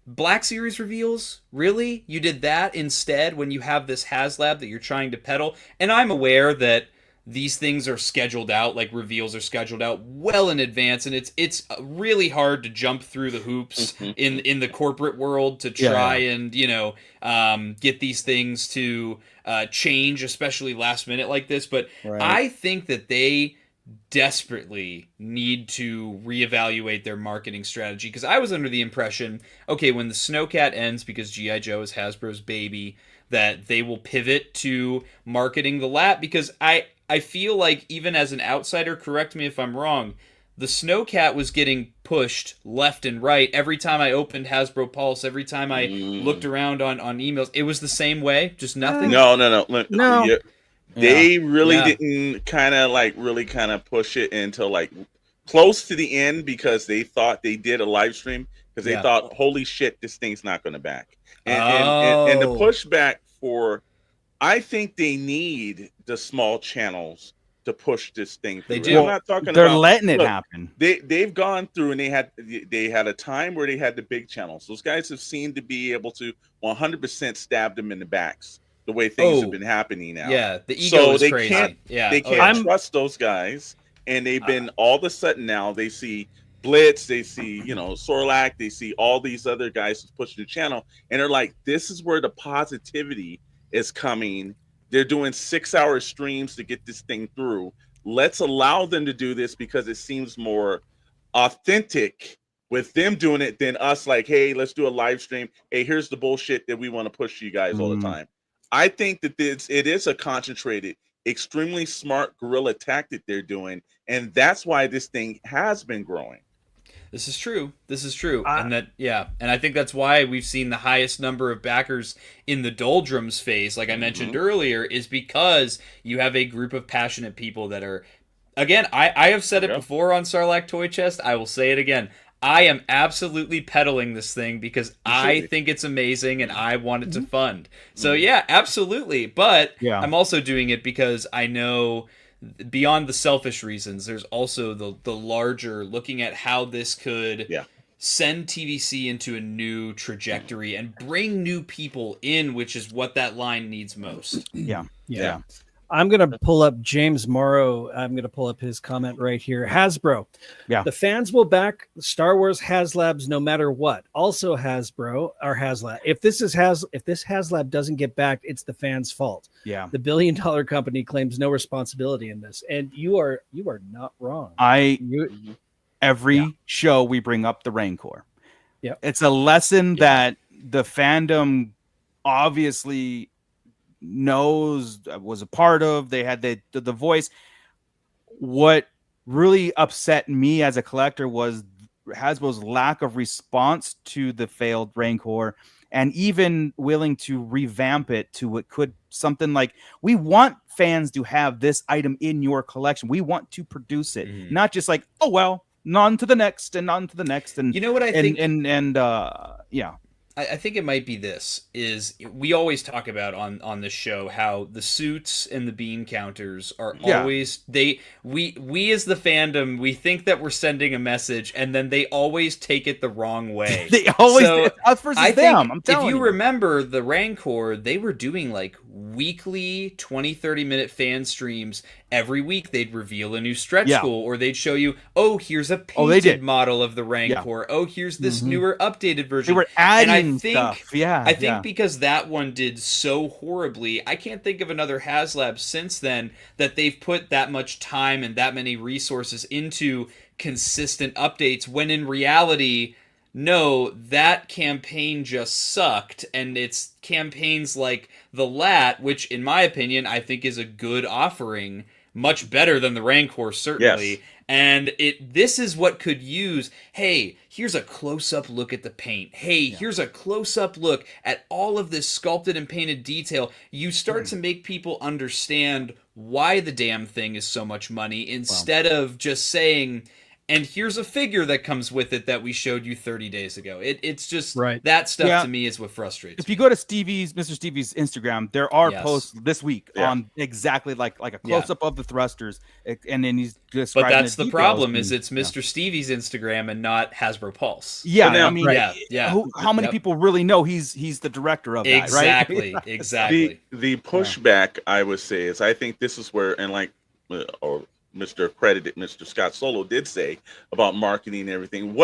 Black Series reveals? Really? You did that instead when you have this Haslab that you're trying to peddle? And I'm aware that these things are scheduled out, like reveals are scheduled out well in advance, and it's really hard to jump through the hoops in the corporate world to try and get these things to change, especially last minute like this. But I think that they desperately need to reevaluate their marketing strategy, because I was under the impression, okay, when the Snowcat ends, because G.I. Joe is Hasbro's baby, that they will pivot to marketing the Lat, because I feel like, even as an outsider, correct me if I'm wrong, the Snowcat was getting pushed left and right. Every time I opened Hasbro Pulse, every time I looked around on emails, it was the same way, just nothing. No. No. They really didn't kind of push it until like close to the end, because they thought they did a live stream, because they thought, holy shit, this thing's not going to back. And the pushback for, I think they need the small channels to push this thing through. They do. I'm not talking They're about, letting it happen. They've gone through, and they had a time where they had the big channels. Those guys have seemed to be able to 100% stab them in the backs, the way things have been happening now. Yeah, the ego is crazy. They can't trust those guys, and they've been all of a sudden now they see Blitz, they see Sorlak, they see all these other guys who's pushing the channel, and they're like, this is where the positivity is coming. They're doing 6-hour streams to get this thing through. Let's allow them to do this, because it seems more authentic with them doing it than us like, hey, let's do a live stream. Hey, here's the bullshit that we want to push to you guys all the time. I think that it is a concentrated, extremely smart guerrilla tactic they're doing, and that's why this thing has been growing. This is true. And I think that's why we've seen the highest number of backers in the doldrums phase, like I mentioned earlier, is because you have a group of passionate people that are, again, I have said it before on Sarlacc Toy Chest, I will say it again. I am absolutely peddling this thing because I think it's amazing and I want it to fund. So yeah, absolutely. But I'm also doing it because I know, beyond the selfish reasons, there's also the larger looking at how this could send TVC into a new trajectory and bring new people in, which is what that line needs most. Yeah. I'm going to pull up James Morrow. I'm going to pull up his comment right here. Hasbro. Yeah. The fans will back Star Wars Haslabs no matter what. Also Hasbro or Haslab. If this Haslab doesn't get backed, it's the fans' fault. Yeah. The billion-dollar company claims no responsibility in this. And you are not wrong. Every show we bring up the Rancor. Yeah. It's a lesson that the fandom obviously knows, was a part of. They had the voice. What really upset me as a collector was Hasbro's lack of response to the failed Rancor, and even willing to revamp it to what could something like, we want fans to have this item in your collection. We want to produce it, not just like, oh well, on to the next and on to the next. And you know what I think? I think it might be this, is we always talk about on this show how the suits and the bean counters are always, we as the fandom, we think that we're sending a message, and then they always take it the wrong way. They always, us versus them. I'm telling you. If you remember the Rancor, they were doing like weekly 20-30 minute fan streams. Every week they'd reveal a new stretch goal, or they'd show you, oh, here's a painted model of the Rancor. Oh, here's this newer updated version. They were adding stuff. I think because that one did so horribly, I can't think of another Haslab since then that they've put that much time and that many resources into consistent updates, when in reality, no, that campaign just sucked, and it's campaigns like the Lat, which in my opinion I think is a good offering, much better than the Rancor, certainly. Yes. And this is what could use, hey, here's a close-up look at the paint. Hey, here's a close-up look at all of this sculpted and painted detail. You start to make people understand why the damn thing is so much money, instead of just saying, and here's a figure that comes with it that we showed you 30 days ago. It's just that stuff to me is what frustrates me. If you go to Mr. Stevie's Instagram, there are posts this week on exactly like a close-up of the thrusters, and then he's describing. But that's the problem, is it's Mr. Stevie's Instagram and not Hasbro Pulse. Yeah, I mean, how many people really know he's the director of that, right? Exactly. The pushback, I would say, is I think this is where, and like or Mr. Accredited, Mr. Scott Solo did say about marketing and everything.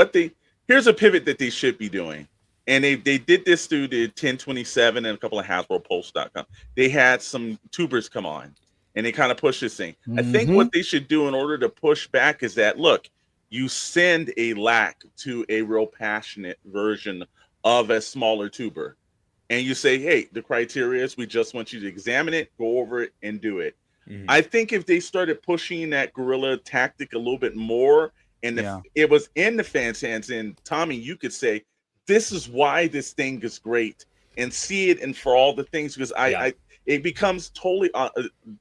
Here's a pivot that they should be doing. And they did this through the 1027 and a couple of HasbroPulse.com. They had some tubers come on and they kind of push this thing. I think what they should do in order to push back is that, look, you send a LAC to a real passionate version of a smaller tuber. And you say, hey, the criteria is we just want you to examine it, go over it, and do it. I think if they started pushing that guerrilla tactic a little bit more, and it was in the fans' hands, and Tommy, you could say, this is why this thing is great, and see it and for all the things, because it becomes totally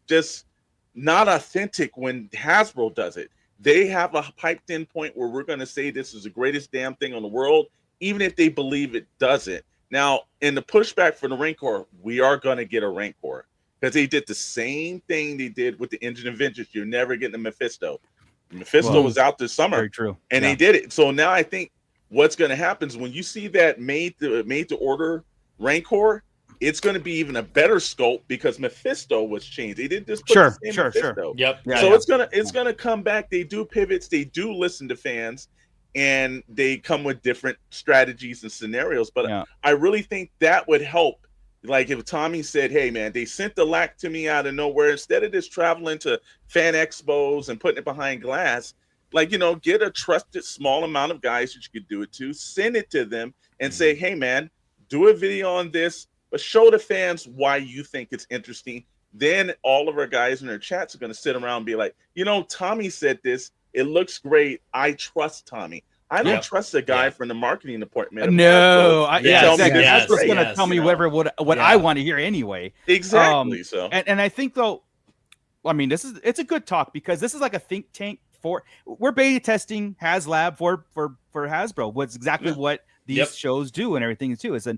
just not authentic when Hasbro does it. They have a piped in point where we're going to say this is the greatest damn thing in the world, even if they believe it doesn't. Now, in the pushback for the Rancor, we are going to get a Rancor because they did the same thing they did with the Engine of Vengeance. You're never getting a Mephisto. Mephisto was out this summer. Very true. And they did it. So now I think what's going to happen is when you see that made to order Rancor, it's going to be even a better scope because Mephisto was changed. They didn't just put the same Mephisto. Yep. So it's gonna come back. They do pivots. They do listen to fans, and they come with different strategies and scenarios. But I really think that would help. Like if Tommy said, "Hey man, they sent the LAC to me out of nowhere. Instead of just traveling to fan expos and putting it behind glass, like get a trusted small amount of guys that you could do it to. Send it to them and say, "Hey man, do a video on this." But show the fans why you think it's interesting. Then all of our guys in their chats are going to sit around and be like, Tommy said this. It looks great. I trust Tommy. I don't trust a guy from the marketing department. No, exactly. That's just going to tell me what I want to hear anyway. Exactly. And I think though, I mean, it's a good talk because this is like a think tank we're beta testing Haslab for Hasbro. What's exactly what these shows do and everything too is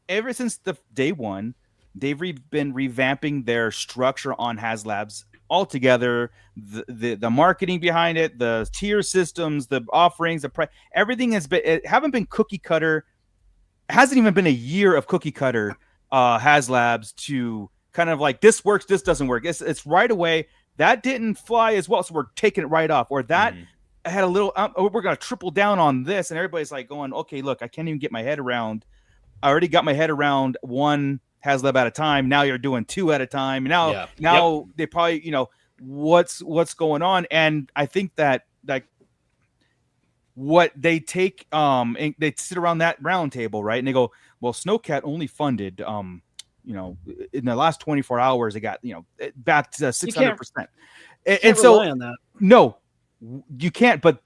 ever since the day one, they've been revamping their structure on Haslabs altogether. The marketing behind it, the tier systems, the offerings, everything haven't been cookie cutter. It hasn't even been a year of cookie cutter Haslabs to kind of like this works, this doesn't work. It's right away. That didn't fly as well, so we're taking it right off. Or that had a little. We're gonna triple down on this, and everybody's like going, okay, look, I can't even get my head around. I already got my head around one Haslab at a time. Now you're doing two at a time. Now they probably, what's going on. And I think that like what they take, and they sit around that round table, right? And they go, well, Snowcat only funded, in the last 24 hours, it got, back to 600%. And so on that. No, you can't, but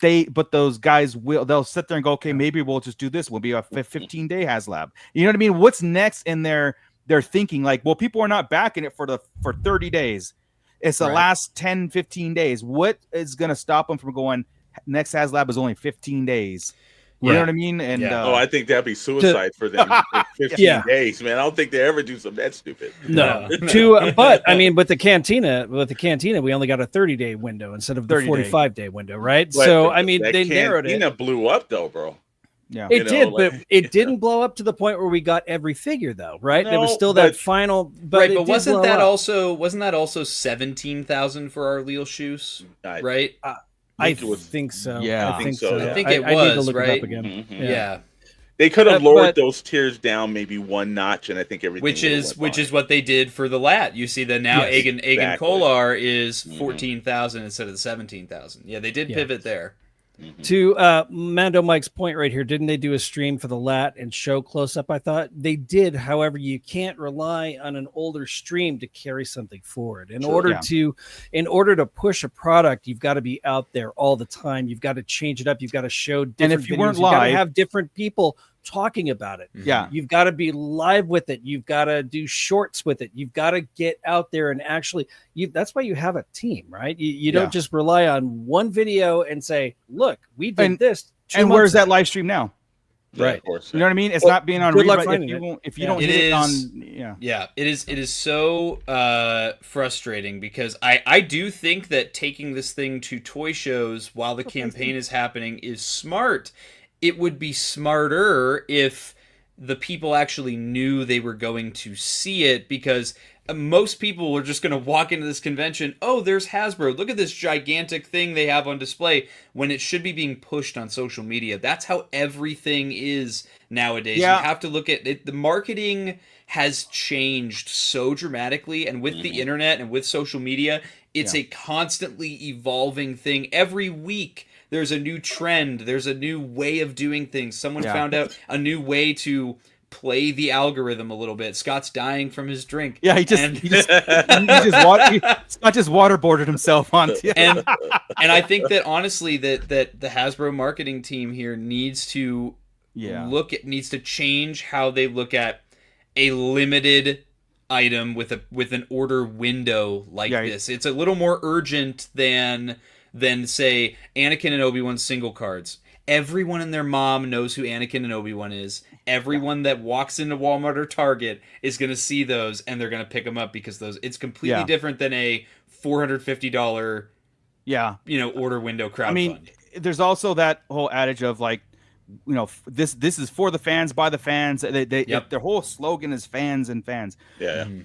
those guys they'll sit there and go, okay, maybe we'll just do this. We'll be a 15-day Haslab. You know what I mean? What's next in their thinking? Like, well, people are not backing it for 30 days. It's the last 10, 15 days. What is going to stop them from going, next Haslab is only 15 days? You know what I mean? And I think that'd be suicide for them. 15 days, man. I don't think they ever do something that stupid. No. But I mean, with the cantina, we only got a 30-day window instead of the 45-day window, right? But so I mean, they narrowed it. Cantina blew up though, bro. Yeah, it did, but it didn't blow up to the point where we got every figure, though, right? There was still that final, but wasn't that also 17,000 for our Leal shoes, right? I think so. Yeah, I think so. I think it was, need to look right? it up again. Yeah. They could have lowered those tiers down maybe one notch, and I think everything. Which is what they did for the LAT. You see that now Aegon Kolar is 14,000 instead of the 17,000. Yeah, they did pivot there. To Mando Mike's point right here, didn't they do a stream for the LAT and show close up? I thought they did. However, you can't rely on an older stream to carry something forward. In order to push a product, you've got to be out there all the time. You've got to change it up. You've got to show different and if you videos. weren't You've got live, to have different people talking about it. Yeah. You've got to be live with it. You've got to do shorts with it. You've got to get out there and actually that's why you have a team, right? You don't just rely on one video and say, look, we did this. And where's that live stream now? Right. Of course, you know what I mean? It's not being on rerun. If you don't hit it on, it is so frustrating because I do think that taking this thing to toy shows while the campaign is happening is smart. It would be smarter if the people actually knew they were going to see it, because most people are just going to walk into this convention, oh, there's Hasbro, look at this gigantic thing they have on display, when it should be being pushed on social media. That's how everything is nowadays. You have to look at it. The marketing has changed so dramatically, and with the internet and with social media, it's a constantly evolving thing. Every week there's a new trend, there's a new way of doing things. Someone found out a new way to play the algorithm a little bit. Scott's dying from his drink. Yeah, Scott just waterboarded himself on. And I think that honestly that the Hasbro marketing team here needs to needs to change how they look at a limited item with an order window like this. It's a little more urgent than say Anakin and Obi-Wan single cards. Everyone and their mom knows who Anakin and Obi-Wan is. Everyone that walks into Walmart or Target is going to see those, and they're going to pick them up because it's completely different than a $450 order window crowdfund. I mean, there's also that whole adage of like, you know, this is for the fans, by the fans. Their whole slogan is fans and fans.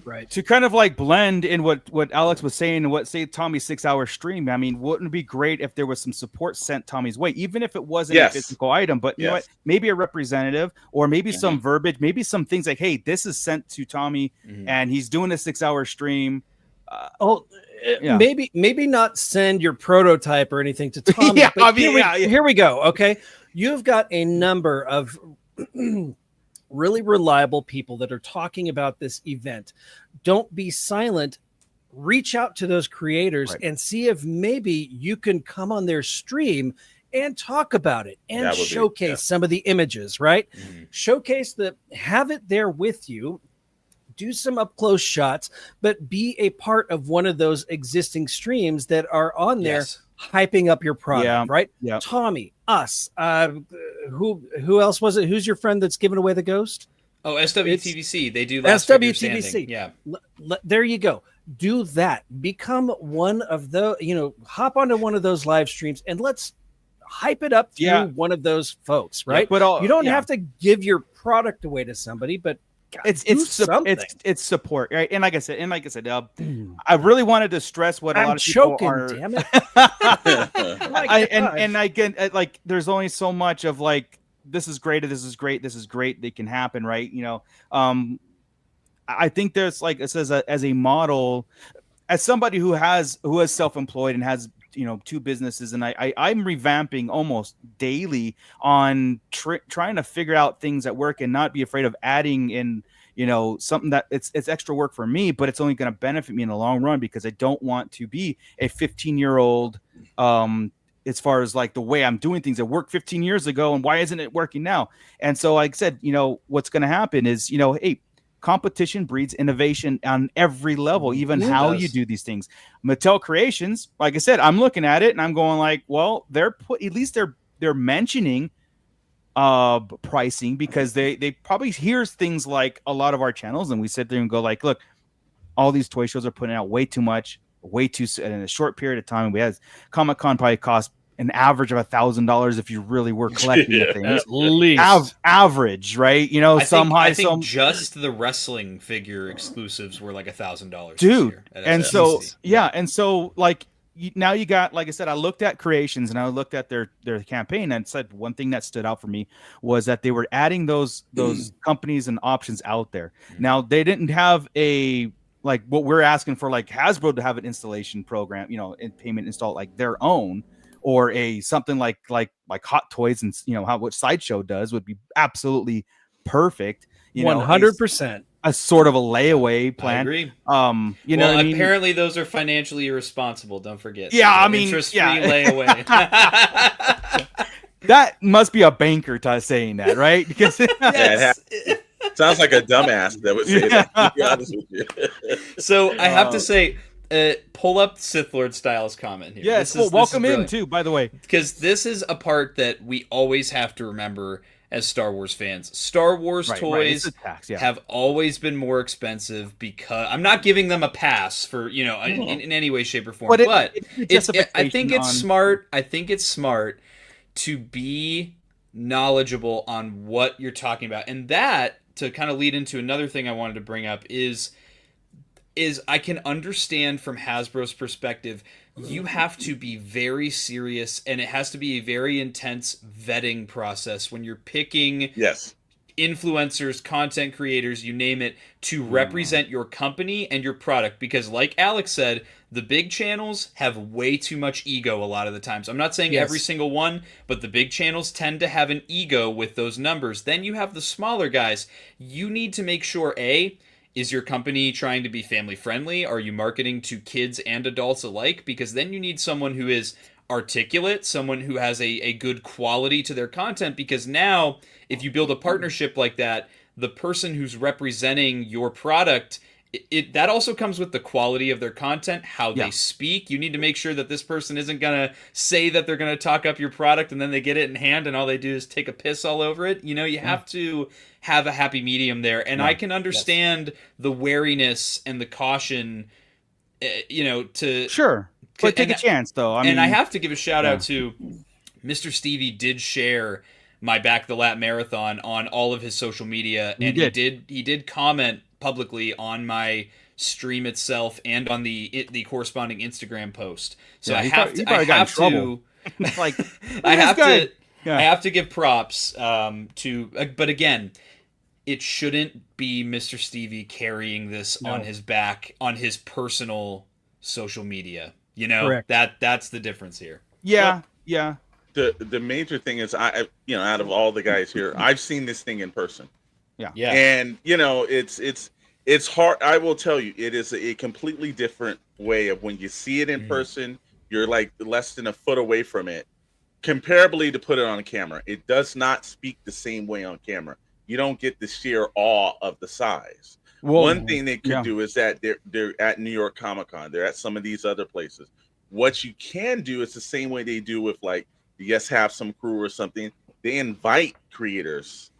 Right. To kind of like blend in what Alex was saying and what Tommy's 6-hour stream. I mean, wouldn't it be great if there was some support sent Tommy's way, even if it wasn't a physical item, but you know what, maybe a representative, or maybe some verbiage, maybe some things like, hey, this is sent to Tommy and he's doing a 6-hour stream. Maybe not send your prototype or anything to Tommy. Here we go. Okay. You've got a number of really reliable people that are talking about this event. Don't be silent. Reach out to those creators and see if maybe you can come on their stream and talk about it and showcase some of the images, right? Showcase have it there with you. Do some up close shots, but be a part of one of those existing streams that are on there, hyping up your product, right? Yeah. Tommy, us, who else was it? Who's your friend that's giving away the ghost? Oh, SWTVC. They do last SWTVC. Yeah. There you go. Do that. Become one of the, hop onto one of those live streams and let's hype it up through one of those folks, right? But you don't have to give your product away to somebody, but it's support, right? And like I said, I really wanted to stress what a lot of people are. Damn it! And again, like, there's only so much of like, this is great, this is great, this is great. They can happen, right? I think there's, like it says, as a model, as somebody who is self-employed and has 2 businesses, and I'm revamping almost daily on trying to figure out things that work and not be afraid of adding in something that it's extra work for me, but it's only going to benefit me in the long run, because I don't want to be a 15-year-old as far as like the way I'm doing things that worked 15 years ago, and why isn't it working now? And so, like I said, what's going to happen is, hey, competition breeds innovation on every level, even how you do these things. Mattel Creations, like I said, I'm looking at it and I'm going like, well, they're mentioning pricing, because they probably hears things like a lot of our channels, and we sit there and go like, look, all these toy shows are putting out way too much, way too in a short period of time. We had Comic-Con probably cost an average of $1,000 if you really were collecting the things. At least average, right? I think just the wrestling figure exclusives were like $1,000, dude. And so like now you got, like I said, I looked at Creations and I looked at their campaign, and said one thing that stood out for me was that they were adding those companies and options out there. Now they didn't have like what we're asking for, like Hasbro to have an installation program, and payment install like their own, or something like Hot Toys and what Sideshow does would be absolutely perfect. 100%. A sort of a layaway plan. I agree. Apparently those are financially irresponsible. Don't forget. Yeah, interest-free layaway. That must be a banker saying that, right? Because it sounds like a dumbass that would say that. To be honest with you. So I have to say, pull up Sith Lord Styles comment here. Yes, welcome in too, by the way. Because this is a part that we always have to remember as Star Wars fans. Star Wars toys have always been more expensive, because I'm not giving them a pass for, in any way, shape, or form. But I think it's smart. I think it's smart to be knowledgeable on what you're talking about. And that, to kind of lead into another thing I wanted to bring up, is I can understand from Hasbro's perspective, you have to be very serious, and it has to be a very intense vetting process when you're picking influencers, content creators, you name it, to represent your company and your product. Because like Alex said, the big channels have way too much ego a lot of the times. I'm not saying every single one, but the big channels tend to have an ego with those numbers. Then you have the smaller guys. You need to make sure, is your company trying to be family friendly? Are you marketing to kids and adults alike? Because then you need someone who is articulate, someone who has a good quality to their content. Because now, if you build a partnership like that, the person who's representing your product, that also comes with the quality of their content, how they speak. You need to make sure that this person isn't going to say that they're going to talk up your product and then they get it in hand and all they do is take a piss all over it. You know, you have to have a happy medium there. And I can understand the wariness and the caution, But take a chance, though. I have to give a shout out to Mr. Stevie. Did share my Back the Lat Marathon on all of his social media, and he did comment publicly on my stream itself and on the corresponding Instagram post. So I have to give props to, but again, it shouldn't be Mr. Stevie carrying this on his back on his personal social media. You know, Correct. That's the difference here. Yeah. The major thing is, out of all the guys here, I've seen this thing in person. Yeah. And it's hard. I will tell you, it is a completely different way of when you see it in person. You're like less than a foot away from it, comparably to put it on camera. It does not speak the same way on camera. You don't get the sheer awe of the size. One thing they could do is that they're at New York Comic Con. They're at some of these other places. What you can do is the same way they do with have some crew or something. They invite creators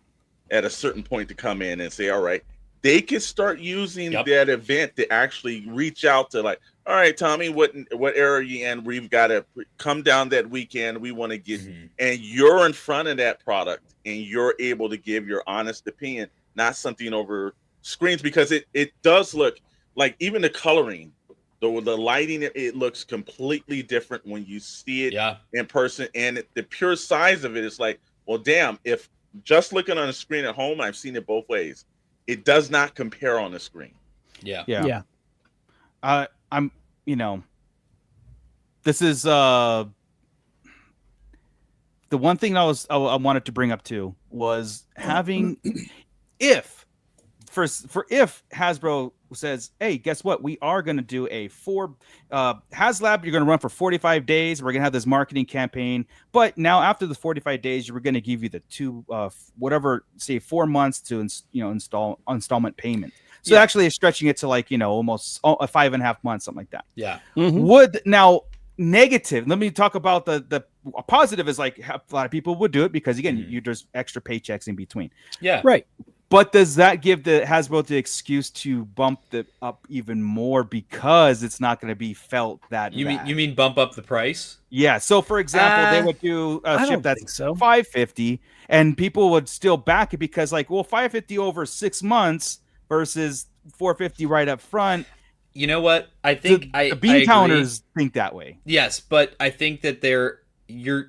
at a certain point to come in and say, all right, they can start using that event to actually reach out to all right, Tommy, what era are you in? We've got to come down that weekend. We want to get, and you're in front of that product and you're able to give your honest opinion, not something over screens, because it does look like, even the coloring, the lighting, it looks completely different when you see it in person. And the pure size of it is like, well, damn, if just looking on a screen at home, I've seen it both ways. It does not compare on the screen. Yeah. This is the one thing I wanted to bring up too was having if Hasbro says, hey, guess what? We are going to do a Haslab. You're going to run for 45 days. We're going to have this marketing campaign. But now after the 45 days, we're going to give you the 4 months to installment payment. So actually it's stretching it to almost 5.5 months, something like that. Yeah. Would now negative. Let me talk about the positive is a lot of people would do it because again, there's extra paychecks in between. Yeah. Right. But does that give the Hasbro the excuse to bump it up even more because it's not going to be felt that you bad? mean bump up the price? Yeah. So for example, they would do a ship that's $550, and people would still back it because $550 over 6 months versus $450 right up front. You know what? I think the bean counters think that way. Yes, but I think that you're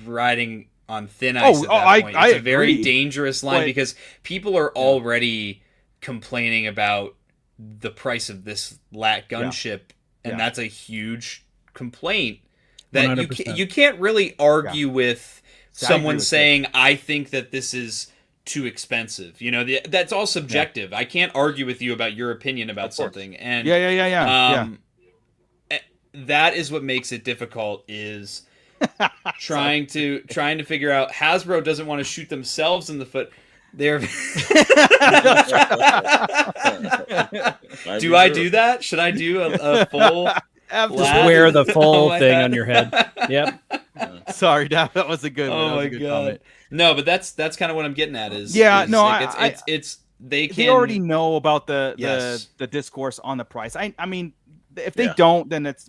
riding on thin ice at that point. It's a very dangerous line because people are already complaining about the price of this lat gunship, and that's a huge complaint that 100%. You can't really argue with someone saying, I think that this is too expensive. That's all subjective. I can't argue with you about your opinion about something. And that is what makes it difficult is trying to figure out. Hasbro doesn't want to shoot themselves in the foot. They're do I do that? Should I do a full just wear the full thing on your head? Yep. Sorry, that was a good one. Oh my god. Comment. No, but that's kind of what I'm getting at is they already know about the discourse on the price. I mean, if they don't, then it's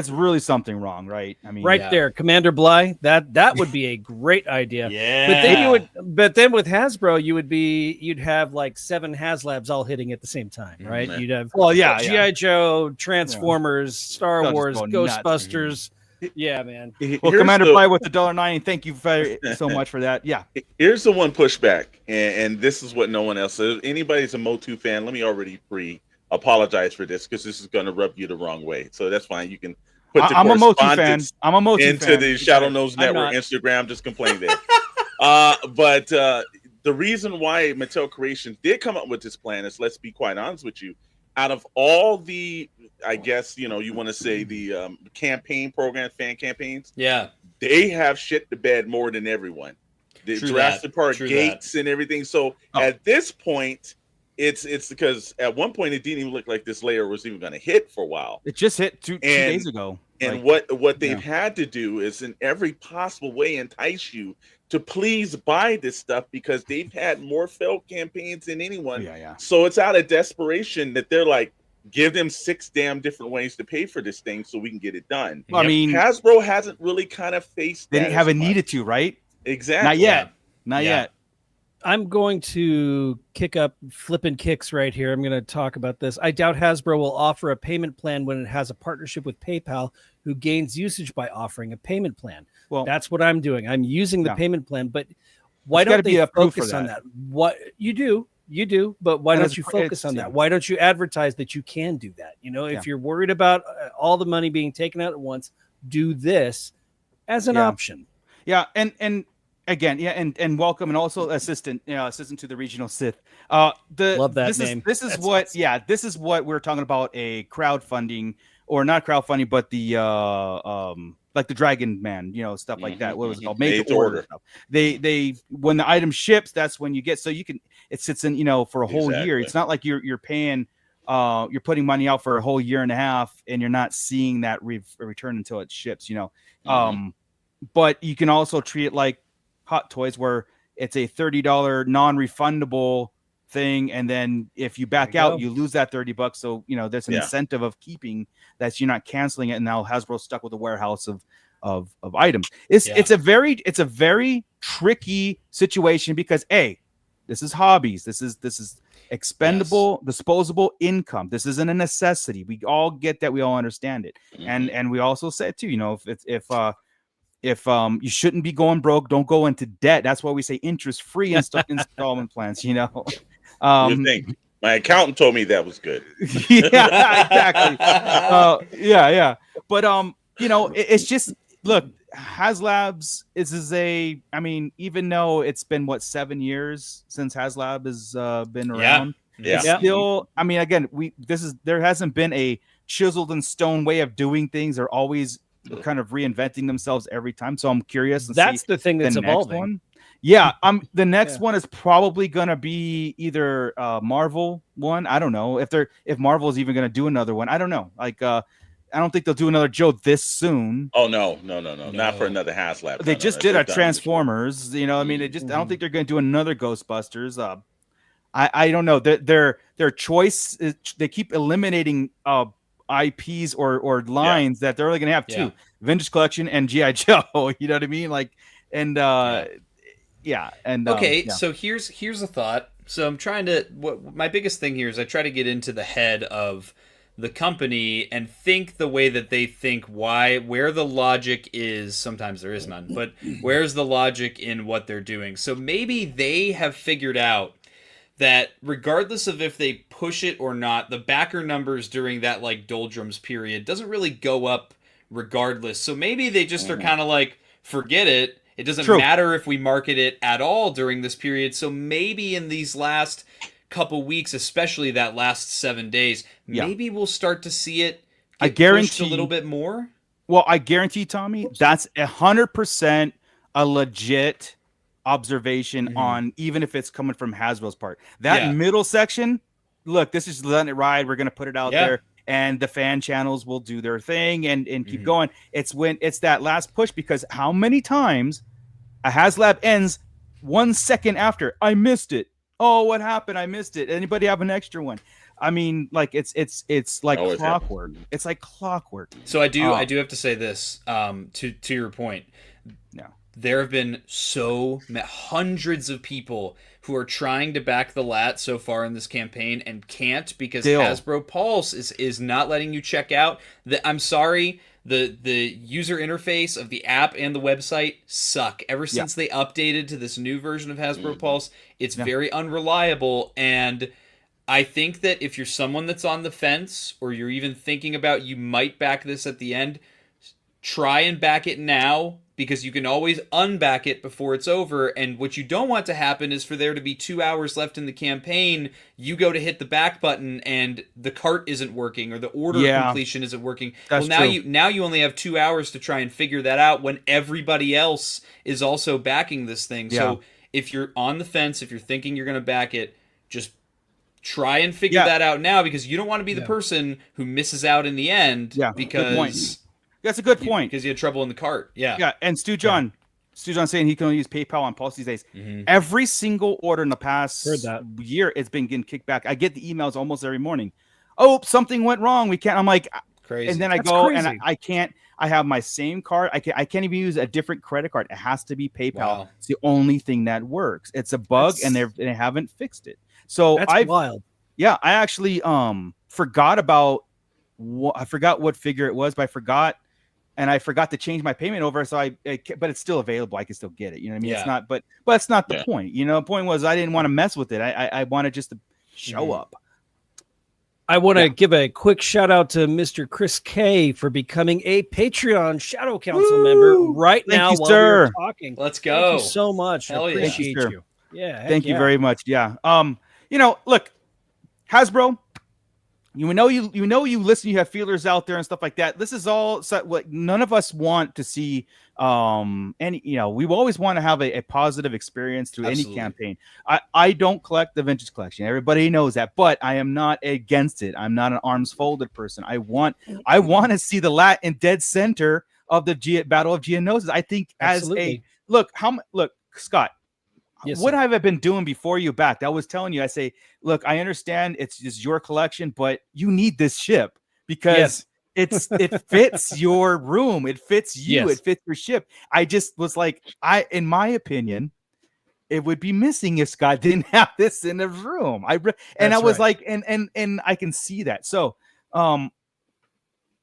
really something wrong, right? I mean, there, Commander Bly, that would be a great idea. Yeah. But then with Hasbro, you'd have like 7 Haslabs all hitting at the same time, right? You'd have G.I. Joe, Transformers, Star Wars, Ghostbusters. Yeah, man. Well, Commander Bly with the $1.90. Thank you so much for that. Yeah. Here's the one pushback, and this is what no one else says. Anybody's a Motu fan, let me already apologize for this because this is going to rub you the wrong way. So that's fine. You can put the I'm a Motu fan. I'm a Motu into fan. the Shadow Nose Network Instagram. Just complain there. But the reason why Mattel Creations did come up with this plan is, let's be quite honest with you, out of all the, I guess, you want to say the campaign programs, fan campaigns, they have shit the bed more than everyone. The Jurassic Park gates and everything. So at this point, it's because at one point it didn't even look like this layer was even going to hit for a while. It just hit two days ago. And what they've had to do is in every possible way entice you to please buy this stuff because they've had more failed campaigns than anyone. So it's out of desperation that they're like, give them 6 damn different ways to pay for this thing so we can get it done. I mean, Hasbro hasn't really kind of faced that. They haven't needed to, right? Exactly. Not yet. I'm going to kick up flipping kicks right here. I'm going to talk about this. I doubt Hasbro will offer a payment plan when it has a partnership with PayPal, who gains usage by offering a payment plan. Well, that's what I'm doing. I'm using the payment plan, but why don't they focus on that? What you do, but why don't you focus on that? Why don't you advertise that you can do that? If you're worried about all the money being taken out at once, do this as an option. Yeah, and again, and welcome, and also assistant to the regional Sith. Love that name. This is what we're talking about, a crowdfunding, or not crowdfunding, but the like the Dragon Man, stuff like that. What was it called? Made to order stuff. They when the item ships, that's when you get, so you can, it sits in, for a whole year. It's not like you're paying, you're putting money out for a whole year and a half and you're not seeing that return until it ships, but you can also treat it like Hot Toys, where it's a $30 non-refundable thing, and then if you back out, you lose that $30. So there's an incentive of keeping that, you're not canceling it, and now Hasbro's stuck with a warehouse of items. It's a very tricky situation because this is hobbies, this is expendable, disposable income. This isn't a necessity. We all get that, we all understand it, and we also said too, if you shouldn't be going broke, don't go into debt. That's why we say interest-free installment plans. My accountant told me that was good. Exactly. But it's just, look, Haslab's even though it's been 7 years since Haslab has been around. It's still, again, there hasn't been a chiseled in stone way of doing things. They're always kind of reinventing themselves every time, so I'm curious. That's the thing that's evolving. The next one is probably gonna be either Marvel one. I don't know if Marvel is even gonna do another one. I don't know. I don't think they'll do another Joe this soon. Oh no, not for another Haslab. They just did a Transformers. I don't think they're gonna do another Ghostbusters. I don't know. Their choice is, they keep eliminating IPs or lines that they're only going to have two: Vintage Collection and G.I. Joe. You know what I mean? So here's a thought. So I'm trying to. My biggest thing here is I try to get into the head of the company and think the way that they think. Where the logic is. Sometimes there is none, but where's the logic in what they're doing? So maybe they have figured out that regardless of if they push it or not, the backer numbers during that doldrums period doesn't really go up regardless. So maybe they just are kind of like, forget it. It doesn't matter if we market it at all during this period. So maybe in these last couple weeks, especially that last 7 days, maybe we'll start to see it pushed a little bit more. Well, I guarantee, Tommy, that's 100% a legit observation on, even if it's coming from Hasbro's part. That middle section, look, this is letting it ride. We're going to put it out there, and the fan channels will do their thing and keep going. It's when it's that last push, because how many times a Haslab ends 1 second after, I missed it. Oh, what happened? I missed it. Anybody have an extra one? I mean, like it's like Always clockwork. It's like clockwork. So I do have to say this to your point. No. There have been hundreds of people who are trying to back the lat so far in this campaign and can't because Hasbro Pulse is not letting you check out. I'm sorry, the user interface of the app and the website suck. Ever since they updated to this new version of Hasbro Pulse, it's very unreliable, and I think that if you're someone that's on the fence or you're even thinking about you might back this at the end, try and back it now, because you can always unback it before it's over. And what you don't want to happen is for there to be 2 hours left in the campaign, you go to hit the back button and the cart isn't working or the order completion isn't working. That's well, true. now you only have 2 hours to try and figure that out when everybody else is also backing this thing. Yeah. So if you're on the fence, if you're thinking you're going to back it, just try and figure that out now, because you don't want to be the person who misses out in the end. Yeah, good point. That's a good point. Because you had trouble in the cart. Yeah. Yeah. And Stu John saying he can only use PayPal on Pulse these days. Every single order in the past year, it's been getting kicked back. I get the emails almost every morning. Oh, something went wrong. We can't. I'm like, crazy. And then I go and I can't. I have my same card. I can't even use a different credit card. It has to be PayPal. Wow. It's the only thing that works. It's a bug, and they haven't fixed it. So that's wild. Yeah, I actually forgot about I forgot what figure it was, but I forgot to change my payment over. So but it's still available. I can still get it. You know what I mean? It's not, but it's not the point. You know, the point was I didn't want to mess with it. I wanted just to show up. I want to give a quick shout out to Mr. Chris K for becoming a Patreon Shadow Council member right now while we're talking. Let's go. Thank you so much. Hell I appreciate Thank you. Yeah. Thank you very much. Yeah. You know, look, Hasbro, you listen, you have feelers out there and stuff like that. This is all like none of us want to see any, you know, we always want to have a positive experience through any campaign. I don't collect the vintage collection. Everybody knows that, but I am not against it. I'm not an arms folded person. I want to see the lat in dead center of the Battle of Geonosis. I think look, Scott, yes, what have I been doing before you backed? I was telling you, I say, look, I understand it's just your collection, but you need this ship because it fits your room. It fits you. It fits your ship. I just was like, in my opinion, it would be missing if Scott didn't have this in the room. I was like, and I can see that. So, I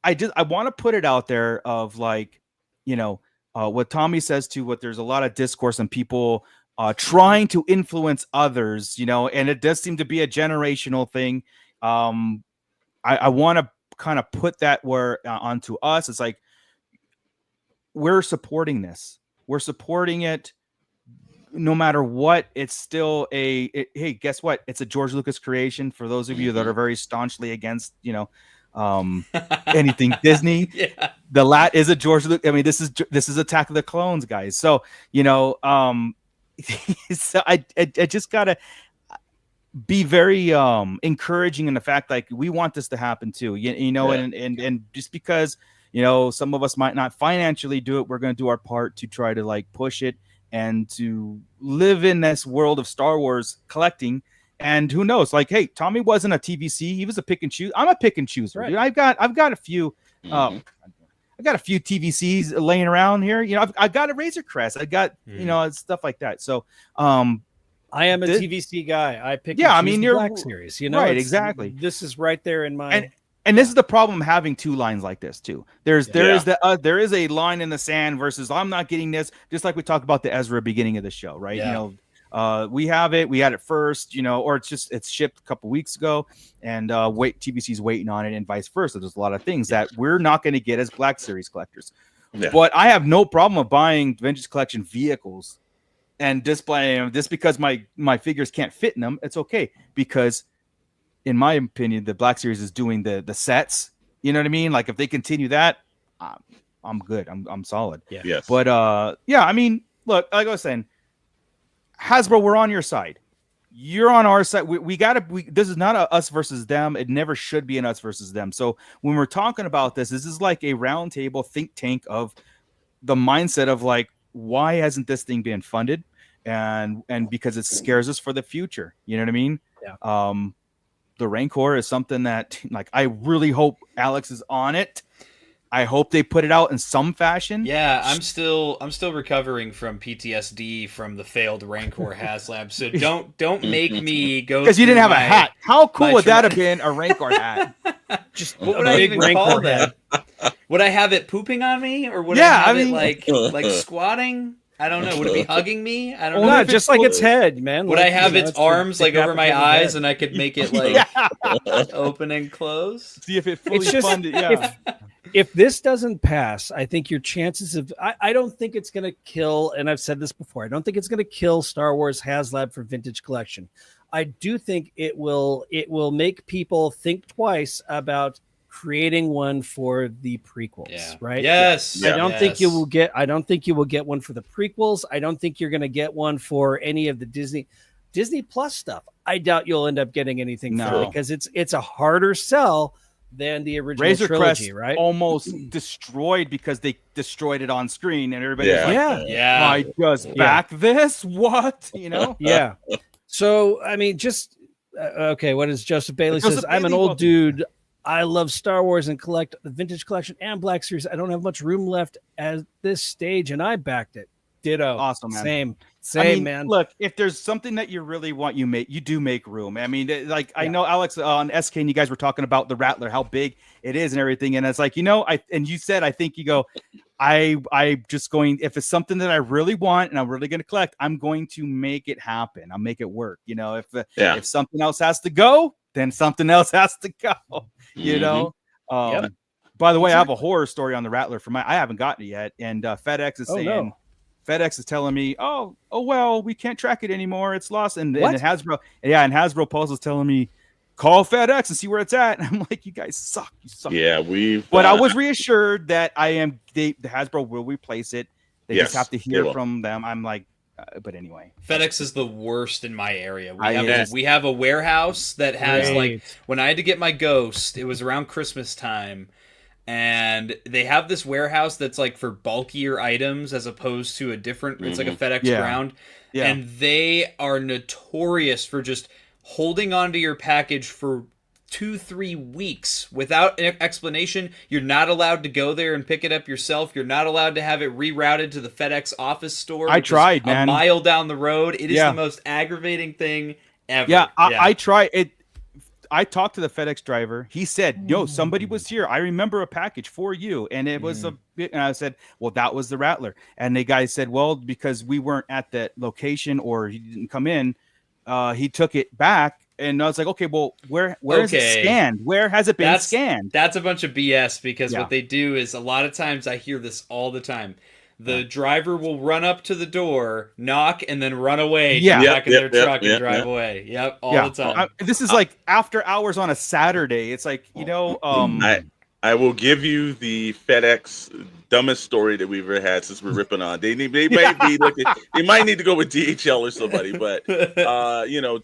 want to put it out there of like, you know, what Tommy says to what there's a lot of discourse and people trying to influence others, you know, and it does seem to be a generational thing. I want to kind of put that onto us. It's like, we're supporting this. We're supporting it no matter what. It's still hey, guess what? It's a George Lucas creation for those of you that are very staunchly against, you know, anything Disney. The lat is a George Lucas. I mean, this is Attack of the Clones, guys. So, you know, so I just gotta be very encouraging in the fact like we want this to happen too. You know, and just because, you know, some of us might not financially do it, we're going to do our part to try to like push it and to live in this world of Star Wars collecting. And who knows? Like, hey, Tommy wasn't a TVC; he was a pick and choose. I'm a pick and chooser. Right. I've got a few. I got a few TVCs laying around here. You know, I've got a Razor Crest. I got you know, stuff like that. So, I am a TVC guy. I pick. Yeah, I mean, you're Black Series. You know, right? Exactly. This is right there in my. And this is the problem having two lines like this too. There is a line in the sand versus I'm not getting this. Just like we talked about the Ezra beginning of the show, right? Yeah. You know, we had it first, you know, or it's shipped a couple weeks ago, and TVC's waiting on it, and vice versa. There's a lot of things that we're not going to get as Black Series collectors. Yeah. But I have no problem with buying vintage collection vehicles and displaying them just because my figures can't fit in them. It's okay because, in my opinion, the Black Series is doing the sets. You know what I mean? Like if they continue that, I'm good. I'm solid. Yeah. Yes. But I mean, look, like I was saying, Hasbro, we're on your side. You're on our side. This is not a us versus them. It never should be an us versus them. So when we're talking about this is like a round table think tank of the mindset of like, why hasn't this thing been funded? And because it scares us for the future. You know what I mean? Yeah. the Rancor is something that like I really hope Alex is on it. I hope they put it out in some fashion. Yeah, I'm still recovering from PTSD from the failed Rancor Haslab. So don't make me go because you didn't have a hat. How cool would that have been? been? A Rancor hat. Just what would I even call that? Would I have it pooping on me, or would I have it like squatting? I don't know. Would it be hugging me? I don't know. No, just like its head, man. Would like, I have its arms like over my eyes, head. and I could make it like open and close? See if it fully funded. Yeah. If this doesn't pass, I think your chances of I don't think it's going to kill, and I've said this before, I don't think it's going to kill Star Wars Haslab for Vintage Collection. I do think it will make people think twice about creating one for the prequels, right? Yes. I don't think you will get one for the prequels. I don't think you're going to get one for any of the Disney Plus stuff. I doubt you'll end up getting anything for it because it's a harder sell than the original Razor trilogy, Crest right? almost destroyed because they destroyed it on screen, and everybody was like, I just back this? What? You know? Yeah. So, I mean, just okay, what is Joseph Bailey says? I'm an old dude. I love Star Wars and collect the Vintage Collection and Black Series. I don't have much room left at this stage, and I backed it. Ditto. Awesome, man. Same, man. Look, if there's something that you really want, you do make room. I mean, like I know Alex on SK and you guys were talking about the Rattler, how big it is and everything. And it's like, you said, I think you go, I just going, if it's something that I really want and I'm really going to collect, I'm going to make it happen. I'll make it work. If something else has to go, then something else has to go, By the way, I have a horror story on the Rattler I haven't gotten it yet. And FedEx is saying, FedEx is telling me, oh, well, we can't track it anymore. It's lost. And Hasbro Post is telling me, call FedEx and see where it's at. And I'm like, you guys suck. You suck. Yeah, But I was reassured that the Hasbro will replace it. They just have to hear from them. I'm like, but anyway. FedEx is the worst in my area. We have a warehouse that has like, when I had to get my Ghost, it was around Christmas time. And they have this warehouse that's like for bulkier items as opposed to a different, it's like a FedEx ground. Yeah. And they are notorious for just holding onto your package for 2-3 weeks without an explanation. You're not allowed to go there and pick it up yourself. You're not allowed to have it rerouted to the FedEx office store. I tried, man. A mile down the road. It is the most aggravating thing ever. I tried it. I talked to the FedEx driver. He said, somebody was here. I remember a package for you. And it was and I said, well, that was the Rattler. And the guy said, well, because we weren't at that location or he didn't come in, he took it back. And I was like, okay, well, where is it scanned? Where has it been scanned? That's a bunch of BS because what they do is a lot of times I hear this all the time. The driver will run up to the door, knock, and then run away to the back of their truck and drive away. Yep, all the time. This is like after hours on a Saturday. It's like, I will give you the FedEx dumbest story that we've ever had since we're ripping on. They might be looking. They might need to go with DHL or somebody. But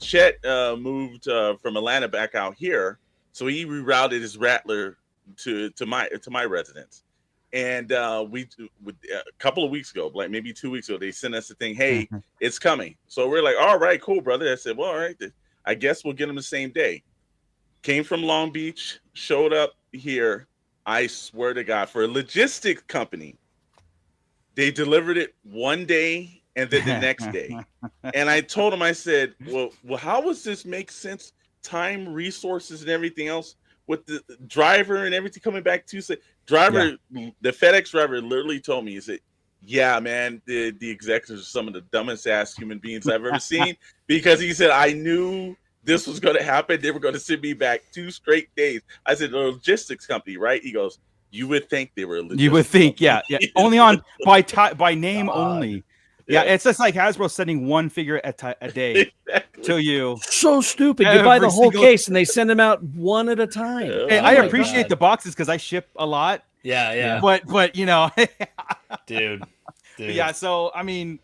Chet moved from Atlanta back out here, so he rerouted his Rattler to my residence. And a couple of weeks ago, like maybe 2 weeks ago, they sent us a thing. Hey, it's coming. So we're like, all right, cool, brother. I said, well, all right, I guess we'll get them the same day. Came from Long Beach, showed up here. I swear to God, for a logistics company, they delivered it one day and then the next day. And I told him, I said, well, how does this make sense? Time, resources, and everything else with the driver and everything coming back Tuesday. The FedEx driver literally told me, he said, yeah, man, the executives are some of the dumbest ass human beings I've ever seen, because he said, I knew this was going to happen. They were going to send me back 2 straight days. I said, the logistics company, right? He goes, you would think they were a logistics You would think, company. yeah. Only on by name only. Yeah, it's just like Hasbro sending one figure a day to you. So stupid. You buy the whole case and they send them out one at a time. Hey, I appreciate the boxes because I ship a lot. Yeah. But dude. Yeah. So I mean,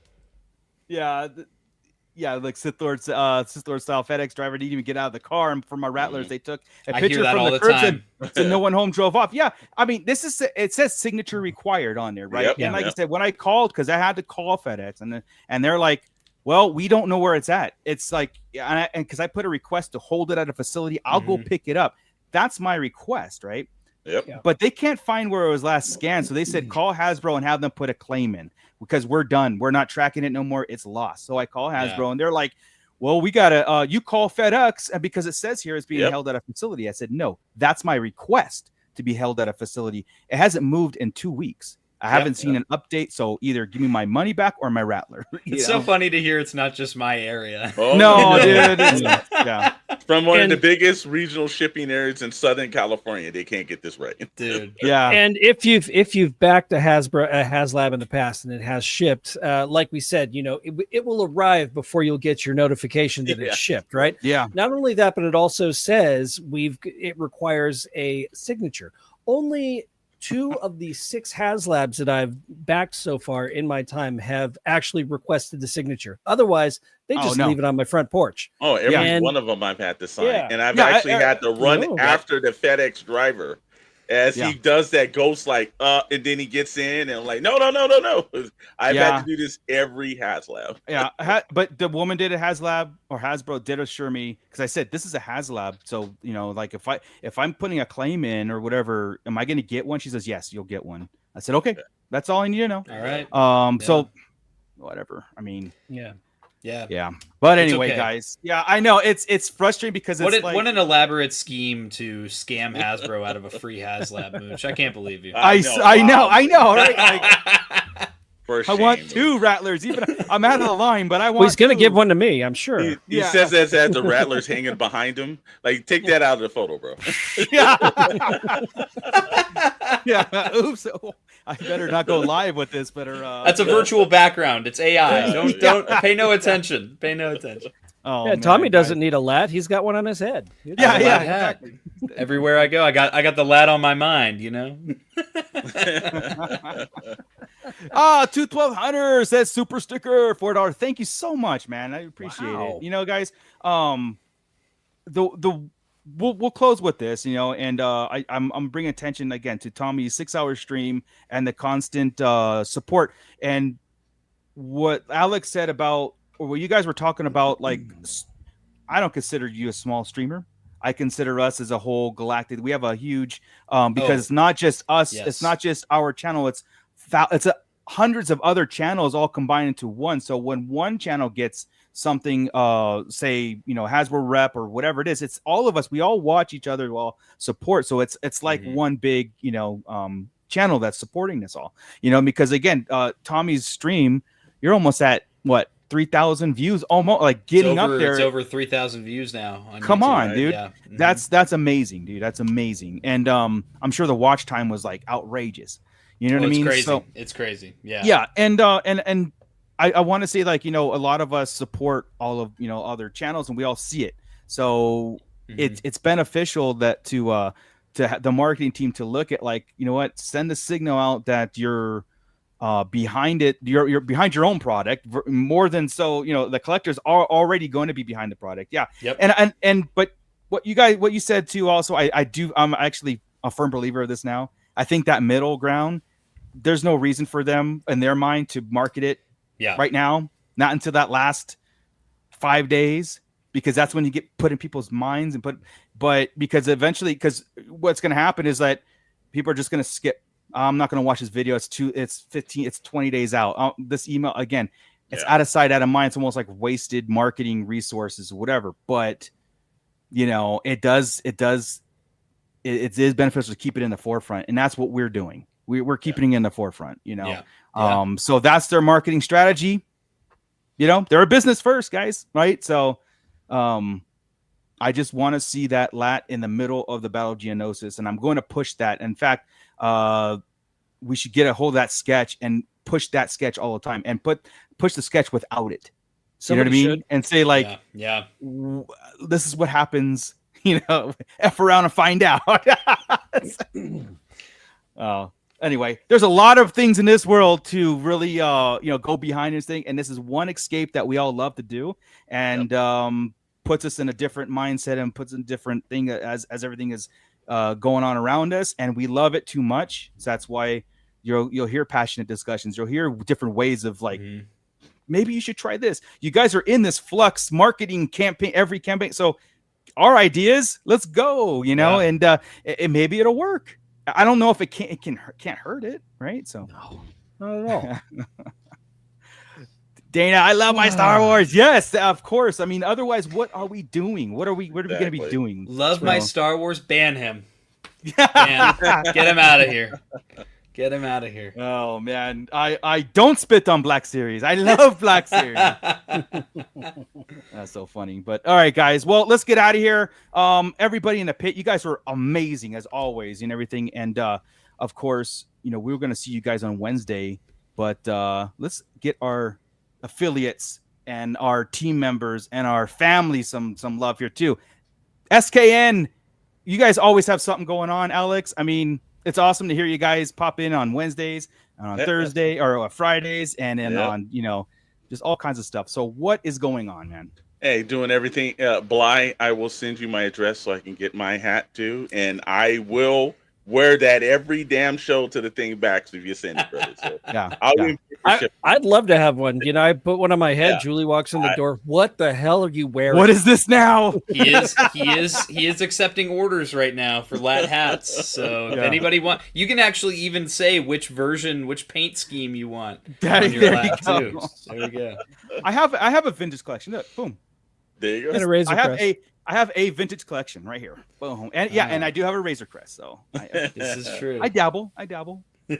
like Sith Lord style FedEx driver didn't even get out of the car, and for my Rattlers, they took a picture from the curb and no one home drove off. Yeah, I mean, it says signature required on there, right? Yep, and like I said, when I called, because I had to call FedEx, and they're like, Well, we don't know where it's at. It's like, and because I put a request to hold it at a facility, I'll go pick it up. That's my request, right? Yep. Yeah. But they can't find where it was last scanned. So they said, call Hasbro and have them put a claim in because we're done. We're not tracking it no more. It's lost. So I call Hasbro and they're like, well, we got to, you call FedEx. And because it says here it's being held at a facility. I said, no, that's my request to be held at a facility. It hasn't moved in 2 weeks. I haven't seen an update, so either give me my money back or my Rattler. It's so funny to hear it's not just my area. Oh, no, dude. Yeah. From one of the biggest regional shipping areas in Southern California, they can't get this right, dude. Yeah. And if you've backed a Haslab in the past and it has shipped, like we said, it will arrive before you'll get your notification that it's shipped, right? Yeah. Not only that, but it also says it requires a signature. Only 2 of the 6 Haslabs that I've backed so far in my time have actually requested the signature. Otherwise, they just leave it on my front porch. Oh, every one of them I've had to sign. Yeah. And I've actually had to run after the FedEx driver as he does that ghost and then he gets in and I'm like, no. I've had to do this every Haslab. Yeah, but the woman did a Haslab, or Hasbro did assure me, because I said this is a Haslab, so like if I'm putting a claim in or whatever, am I going to get one? She says yes, you'll get one. I said okay, that's all I need to know. All right. So whatever. I mean, yeah. But anyway, guys, I know it's frustrating because it's what an elaborate scheme to scam Hasbro out of a free Haslab mooch. I can't believe you. I know, right? Like, I want 2 Rattlers. Even I'm out of the line, but I want. Well, he's gonna give one to me, I'm sure. He says that as the Rattlers hanging behind him. Like, take that out of the photo, bro. Yeah. Oops. I better not go live with this. That's a virtual background. It's AI. Don't pay no attention. Pay no attention. Oh, yeah, Tommy doesn't need a lat. He's got one on his head. Yeah, exactly. Everywhere I go, I got the lat on my mind. 212 Hunter says super sticker $4. Thank you so much, man. I appreciate it. Guys, we'll close with this, and I'm bringing attention again to Tommy's 6-hour stream and the constant support, and what Alex said about, or what you guys were talking about, like, I don't consider you a small streamer. I consider us as a whole galactic. We have a huge because it's not just us. Yes. It's not just our channel. It's hundreds of other channels all combined into one. So when one channel gets something, say, Hasbro rep or whatever it is, it's all of us. We all watch each other, we all support. So it's like one big, channel that's supporting this all, because again, Tommy's stream, you're almost at what, 3,000 views, almost, like getting up there. It's over 3,000 views now. Come YouTube, on, right? dude. Yeah. That's amazing, dude. That's amazing. And I'm sure the watch time was like outrageous. You know what I mean? Crazy. So, it's crazy. Yeah. Yeah. And I want to say, like, a lot of us support all of, other channels, and we all see it. So it's beneficial that to the marketing team to look at, like, what, send the signal out that you're behind it. You're behind your own product more than the collectors are already going to be behind the product. Yeah. Yep. But what you said too, also, I'm actually a firm believer of this now. I think that middle ground, there's no reason for them in their mind to market it right now, not until that last 5 days, because that's when you get put in people's minds but because eventually, because what's going to happen is that people are just going to skip. I'm not going to watch this video. It's 20 days out. This email, again, it's out of sight, out of mind. It's almost like wasted marketing resources or whatever. But, it is beneficial to keep it in the forefront. And that's what we're doing. We're keeping it in the forefront, So that's their marketing strategy. They're a business first, guys. Right. So, I just want to see that lat in the middle of the Battle of Geonosis, and I'm going to push that. In fact, we should get a hold of that sketch and push that sketch all the time, and push the sketch without it. Somebody you know what I mean? And say, like, this is what happens. F around and find out. Anyway, there's a lot of things in this world to really, go behind this thing, and this is one escape that we all love to do, and puts us in a different mindset and puts in a different thing as everything is going on around us, and we love it too much. So that's why you'll hear passionate discussions. You'll hear different ways of, like, maybe you should try this. You guys are in this flux marketing campaign, every campaign. So our ideas, let's go, and maybe it'll work. I don't know if it can't hurt it, right? So no, not at all. Dana, I love my Star Wars. Yes, of course. I mean, otherwise, what are we doing? What are we going to be doing? Love my Star Wars. Ban him. Get him out of here. Get him out of here. Oh man, I don't spit on Black Series. I love Black Series. That's so funny. But all right, guys. Well, let's get out of here. Everybody in the pit, you guys were amazing as always and everything. And of course, we were going to see you guys on Wednesday, but let's get our affiliates and our team members and our family some love here too. SKN, you guys always have something going on, Alex. I mean, it's awesome to hear you guys pop in on Wednesdays and on Thursday or Fridays and then on, just all kinds of stuff. So what is going on, man? Hey, doing everything. Bly, I will send you my address so I can get my hat too. And I will wear that every damn show to the thing back. So if you send it, brother. So I'd love to have one. I put one on my head. Julie walks in the door. What the hell are you wearing? What is this now? He is accepting orders right now for lat hats. So if anybody you can actually even say which paint scheme you want on your lat too. There we go. I have a vintage collection. Look, boom. There you go. And a Razor Crest. I have a vintage collection right here. Boom. And and I do have a Razor Crest. So this is true. I dabble.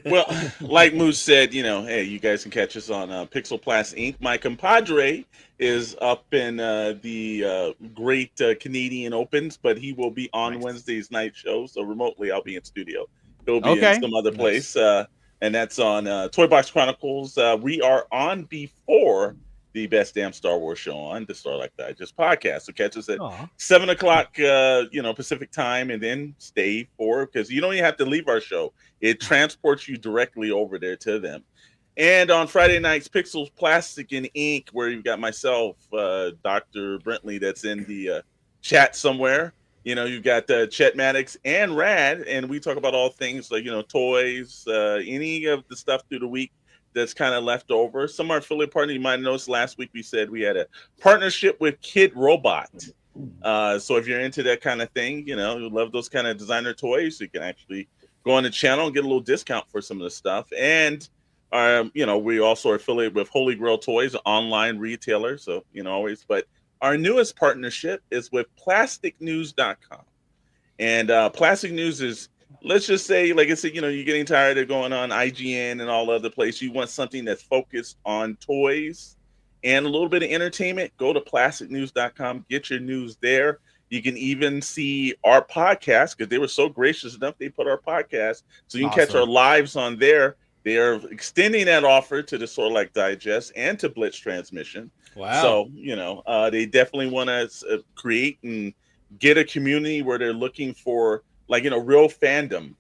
Well, like Moose said, hey, you guys can catch us on Pixel Plus Inc. My compadre is up in the great Canadian Opens, but he will be on Wednesday's night show. So remotely, I'll be in studio. He'll be in some other place. And that's on Toy Box Chronicles. We are on before the Best Damn Star Wars show on the Starlight Digest podcast. So catch us at 7 o'clock, Pacific time, and then stay because you don't even have to leave our show. It transports you directly over there to them. And on Friday nights, Pixels, Plastic, and Ink, where you've got myself, Dr. Brentley, that's in the chat somewhere. You've got Chet Maddox and Rad, and we talk about all things like, toys, any of the stuff through the week that's kind of left over. Some of our affiliate partners, you might have noticed last week we said we had a partnership with Kid Robot. So if you're into that kind of thing, you love those kind of designer toys, you can actually go on the channel and get a little discount for some of the stuff. And we also are affiliated with Holy Grail Toys, an online retailer. So always. But our newest partnership is with plasticnews.com. And Plastic News is, let's just say, like I said, you're getting tired of going on IGN and all other places. You want something that's focused on toys and a little bit of entertainment. Go to plasticnews.com, get your news there. You can even see our podcast because they were so gracious enough. They put our podcast so you can catch our lives on there. They are extending that offer to the Sorlak Digest and to Blitz Transmission. Wow. So, they definitely want to create and get a community where they're looking for real fandom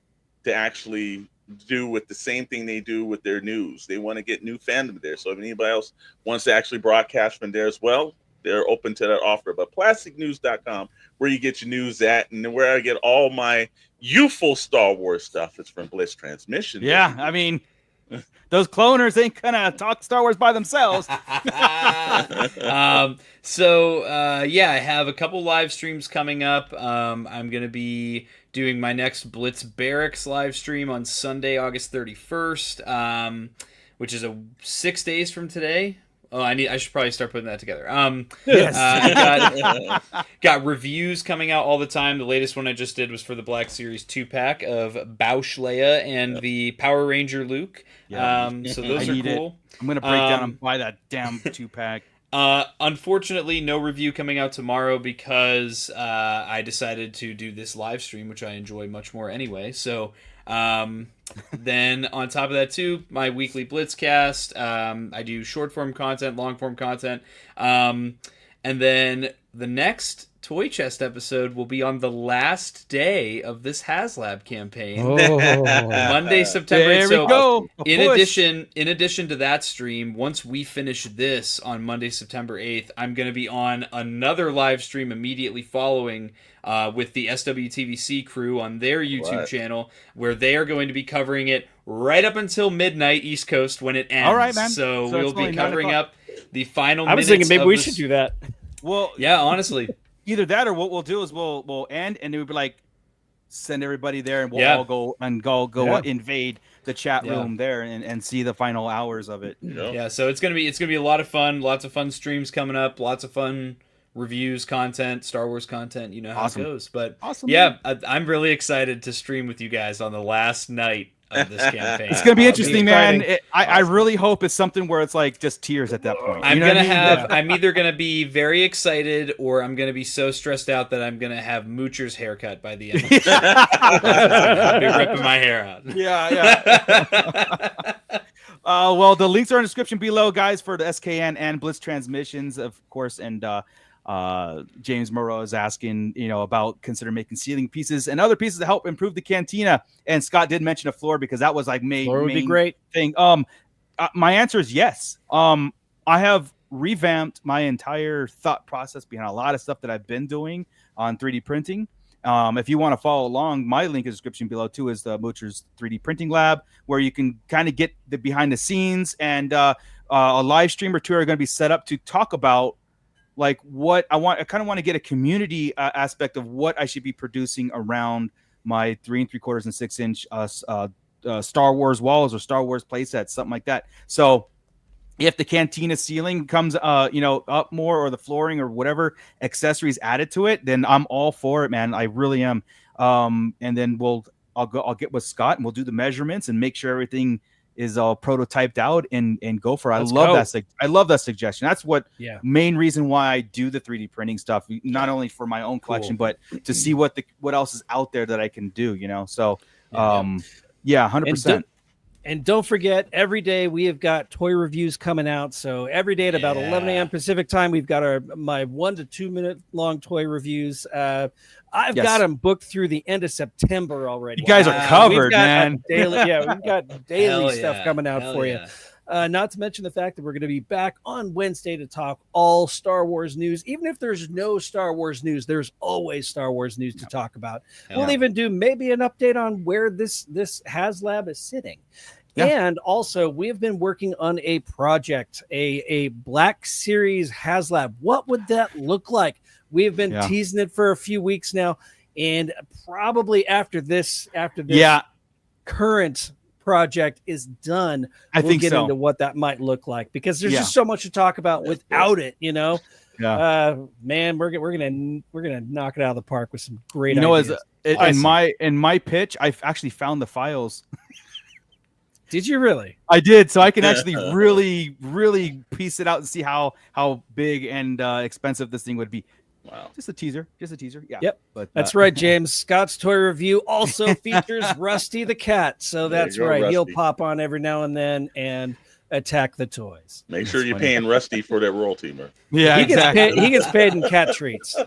to actually do with the same thing they do with their news. They want to get new fandom there. So if anybody else wants to actually broadcast from there as well, they're open to that offer. But plasticnews.com, where you get your news at, and where I get all my youthful Star Wars stuff is from Blitz Transmission. Yeah, I mean, those cloners ain't gonna talk Star Wars by themselves. I have a couple live streams coming up. I'm gonna be doing my next Blitz Barracks live stream on Sunday, August 31st, which is 6 days from today. Oh, I should probably start putting that together. Yes. Got reviews coming out all the time. The latest one I just did was for the Black Series 2-pack of Bausch Leia and the Power Ranger Luke. Yeah. So those are cool. I'm going to break down and buy that damn 2-pack. Unfortunately, no review coming out tomorrow because I decided to do this live stream, which I enjoy much more anyway. So then on top of that too, my weekly Blitzcast. I do short form content, long form content. And then the next Toy Chest episode will be on the last day of this Haslab campaign. Monday, September. There we go. In addition to that stream, once we finish this on Monday, September 8th, I'm going to be on another live stream immediately following with the SWTVC crew on their YouTube channel, where they are going to be covering it right up until midnight East Coast when it ends. All right, man. So we'll be covering up the final. I was thinking maybe we should do that. Well, yeah, honestly, either that or what we'll do is we'll end and it would be like send everybody there and we'll all go invade the chat room there and see the final hours of it. Yeah, so it's gonna be a lot of fun. Lots of fun streams coming up. Lots of fun reviews, content, Star Wars content. You know how it goes. But I'm really excited to stream with you guys on the last night of this campaign. It's gonna be interesting, man. I really hope it's something where it's like just tears at that point. I'm either gonna be very excited or I'm gonna be so stressed out that I'm gonna have Moocher's haircut by the end. I'll be ripping my hair out. Well, the links are in the description below, guys, for the SKN and Blitz transmissions, of course, and James Moreau is asking, about consider making ceiling pieces and other pieces to help improve the cantina. And Scott did mention a floor because that was like main would be great thing. My answer is yes. I have revamped my entire thought process behind a lot of stuff that I've been doing on 3D printing. If you want to follow along, my link in the description below too is the Moocher's 3D printing lab, where you can kind of get the behind the scenes, and a live stream or two are going to be set up to talk about like what I want. I kind of want to get a community aspect of what I should be producing around my 3 3/4 and 6 inch Star Wars walls or Star Wars play sets, something like that. So if the cantina ceiling comes up more, or the flooring or whatever accessories added to it, then I'm all for it, man. I really am. And then I'll get with Scott and we'll do the measurements and make sure everything is all prototyped out and go for it. I love that suggestion. That's what main reason why I do the 3D printing stuff, not only for my own collection, but to see what else is out there that I can do, So 100%. And don't forget, every day we have got toy reviews coming out. So every day at about 11 a.m. Pacific time, we've got my 1 to 2 minute long toy reviews. I've got them booked through the end of September already. You guys are covered, man. We've got daily stuff coming out for you. Not to mention the fact that we're going to be back on Wednesday to talk all Star Wars news. Even if there's no Star Wars news, there's always Star Wars news to talk about. We'll even do maybe an update on where this Haslab is sitting. And also, we have been working on a project, a Black Series Haslab. What would that look like? We have been teasing it for a few weeks now, and probably after this current project is done, we'll get into what that might look like, because there's just so much to talk about without it, man. We're gonna knock it out of the park with some great ideas. In my pitch, I've actually found the files. Did you really? I did, so I can actually really, really piece it out and see how big and expensive this thing would be. Wow. Just a teaser. Yeah. Yep. But that's right, James. Scott's toy review also features Rusty the cat. So that's right. Rusty. He'll pop on every now and then and attack the toys. Make sure you're paying Rusty for that royalty, man. Yeah, he gets paid in cat treats. All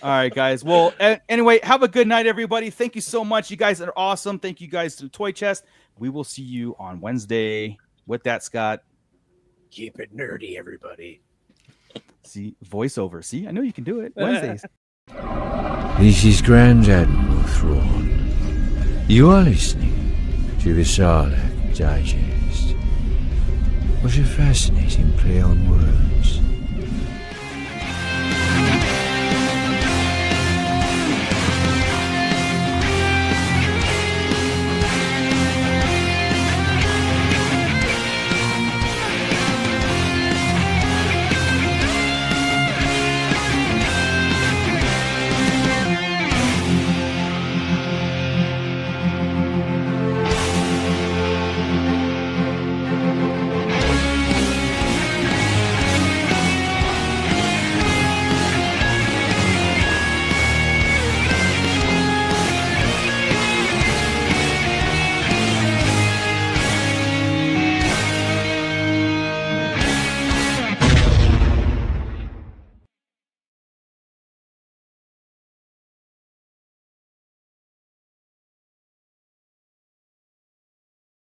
right, guys. Well, anyway, have a good night, everybody. Thank you so much. You guys are awesome. Thank you guys to Toy Chest. We will see you on Wednesday. With that, Scott, keep it nerdy, everybody. See, voiceover. See, I know you can do it. Wednesdays. This is Grand Admiral Thrawn. You are listening to the Sarlacc Digest. What a fascinating play on words.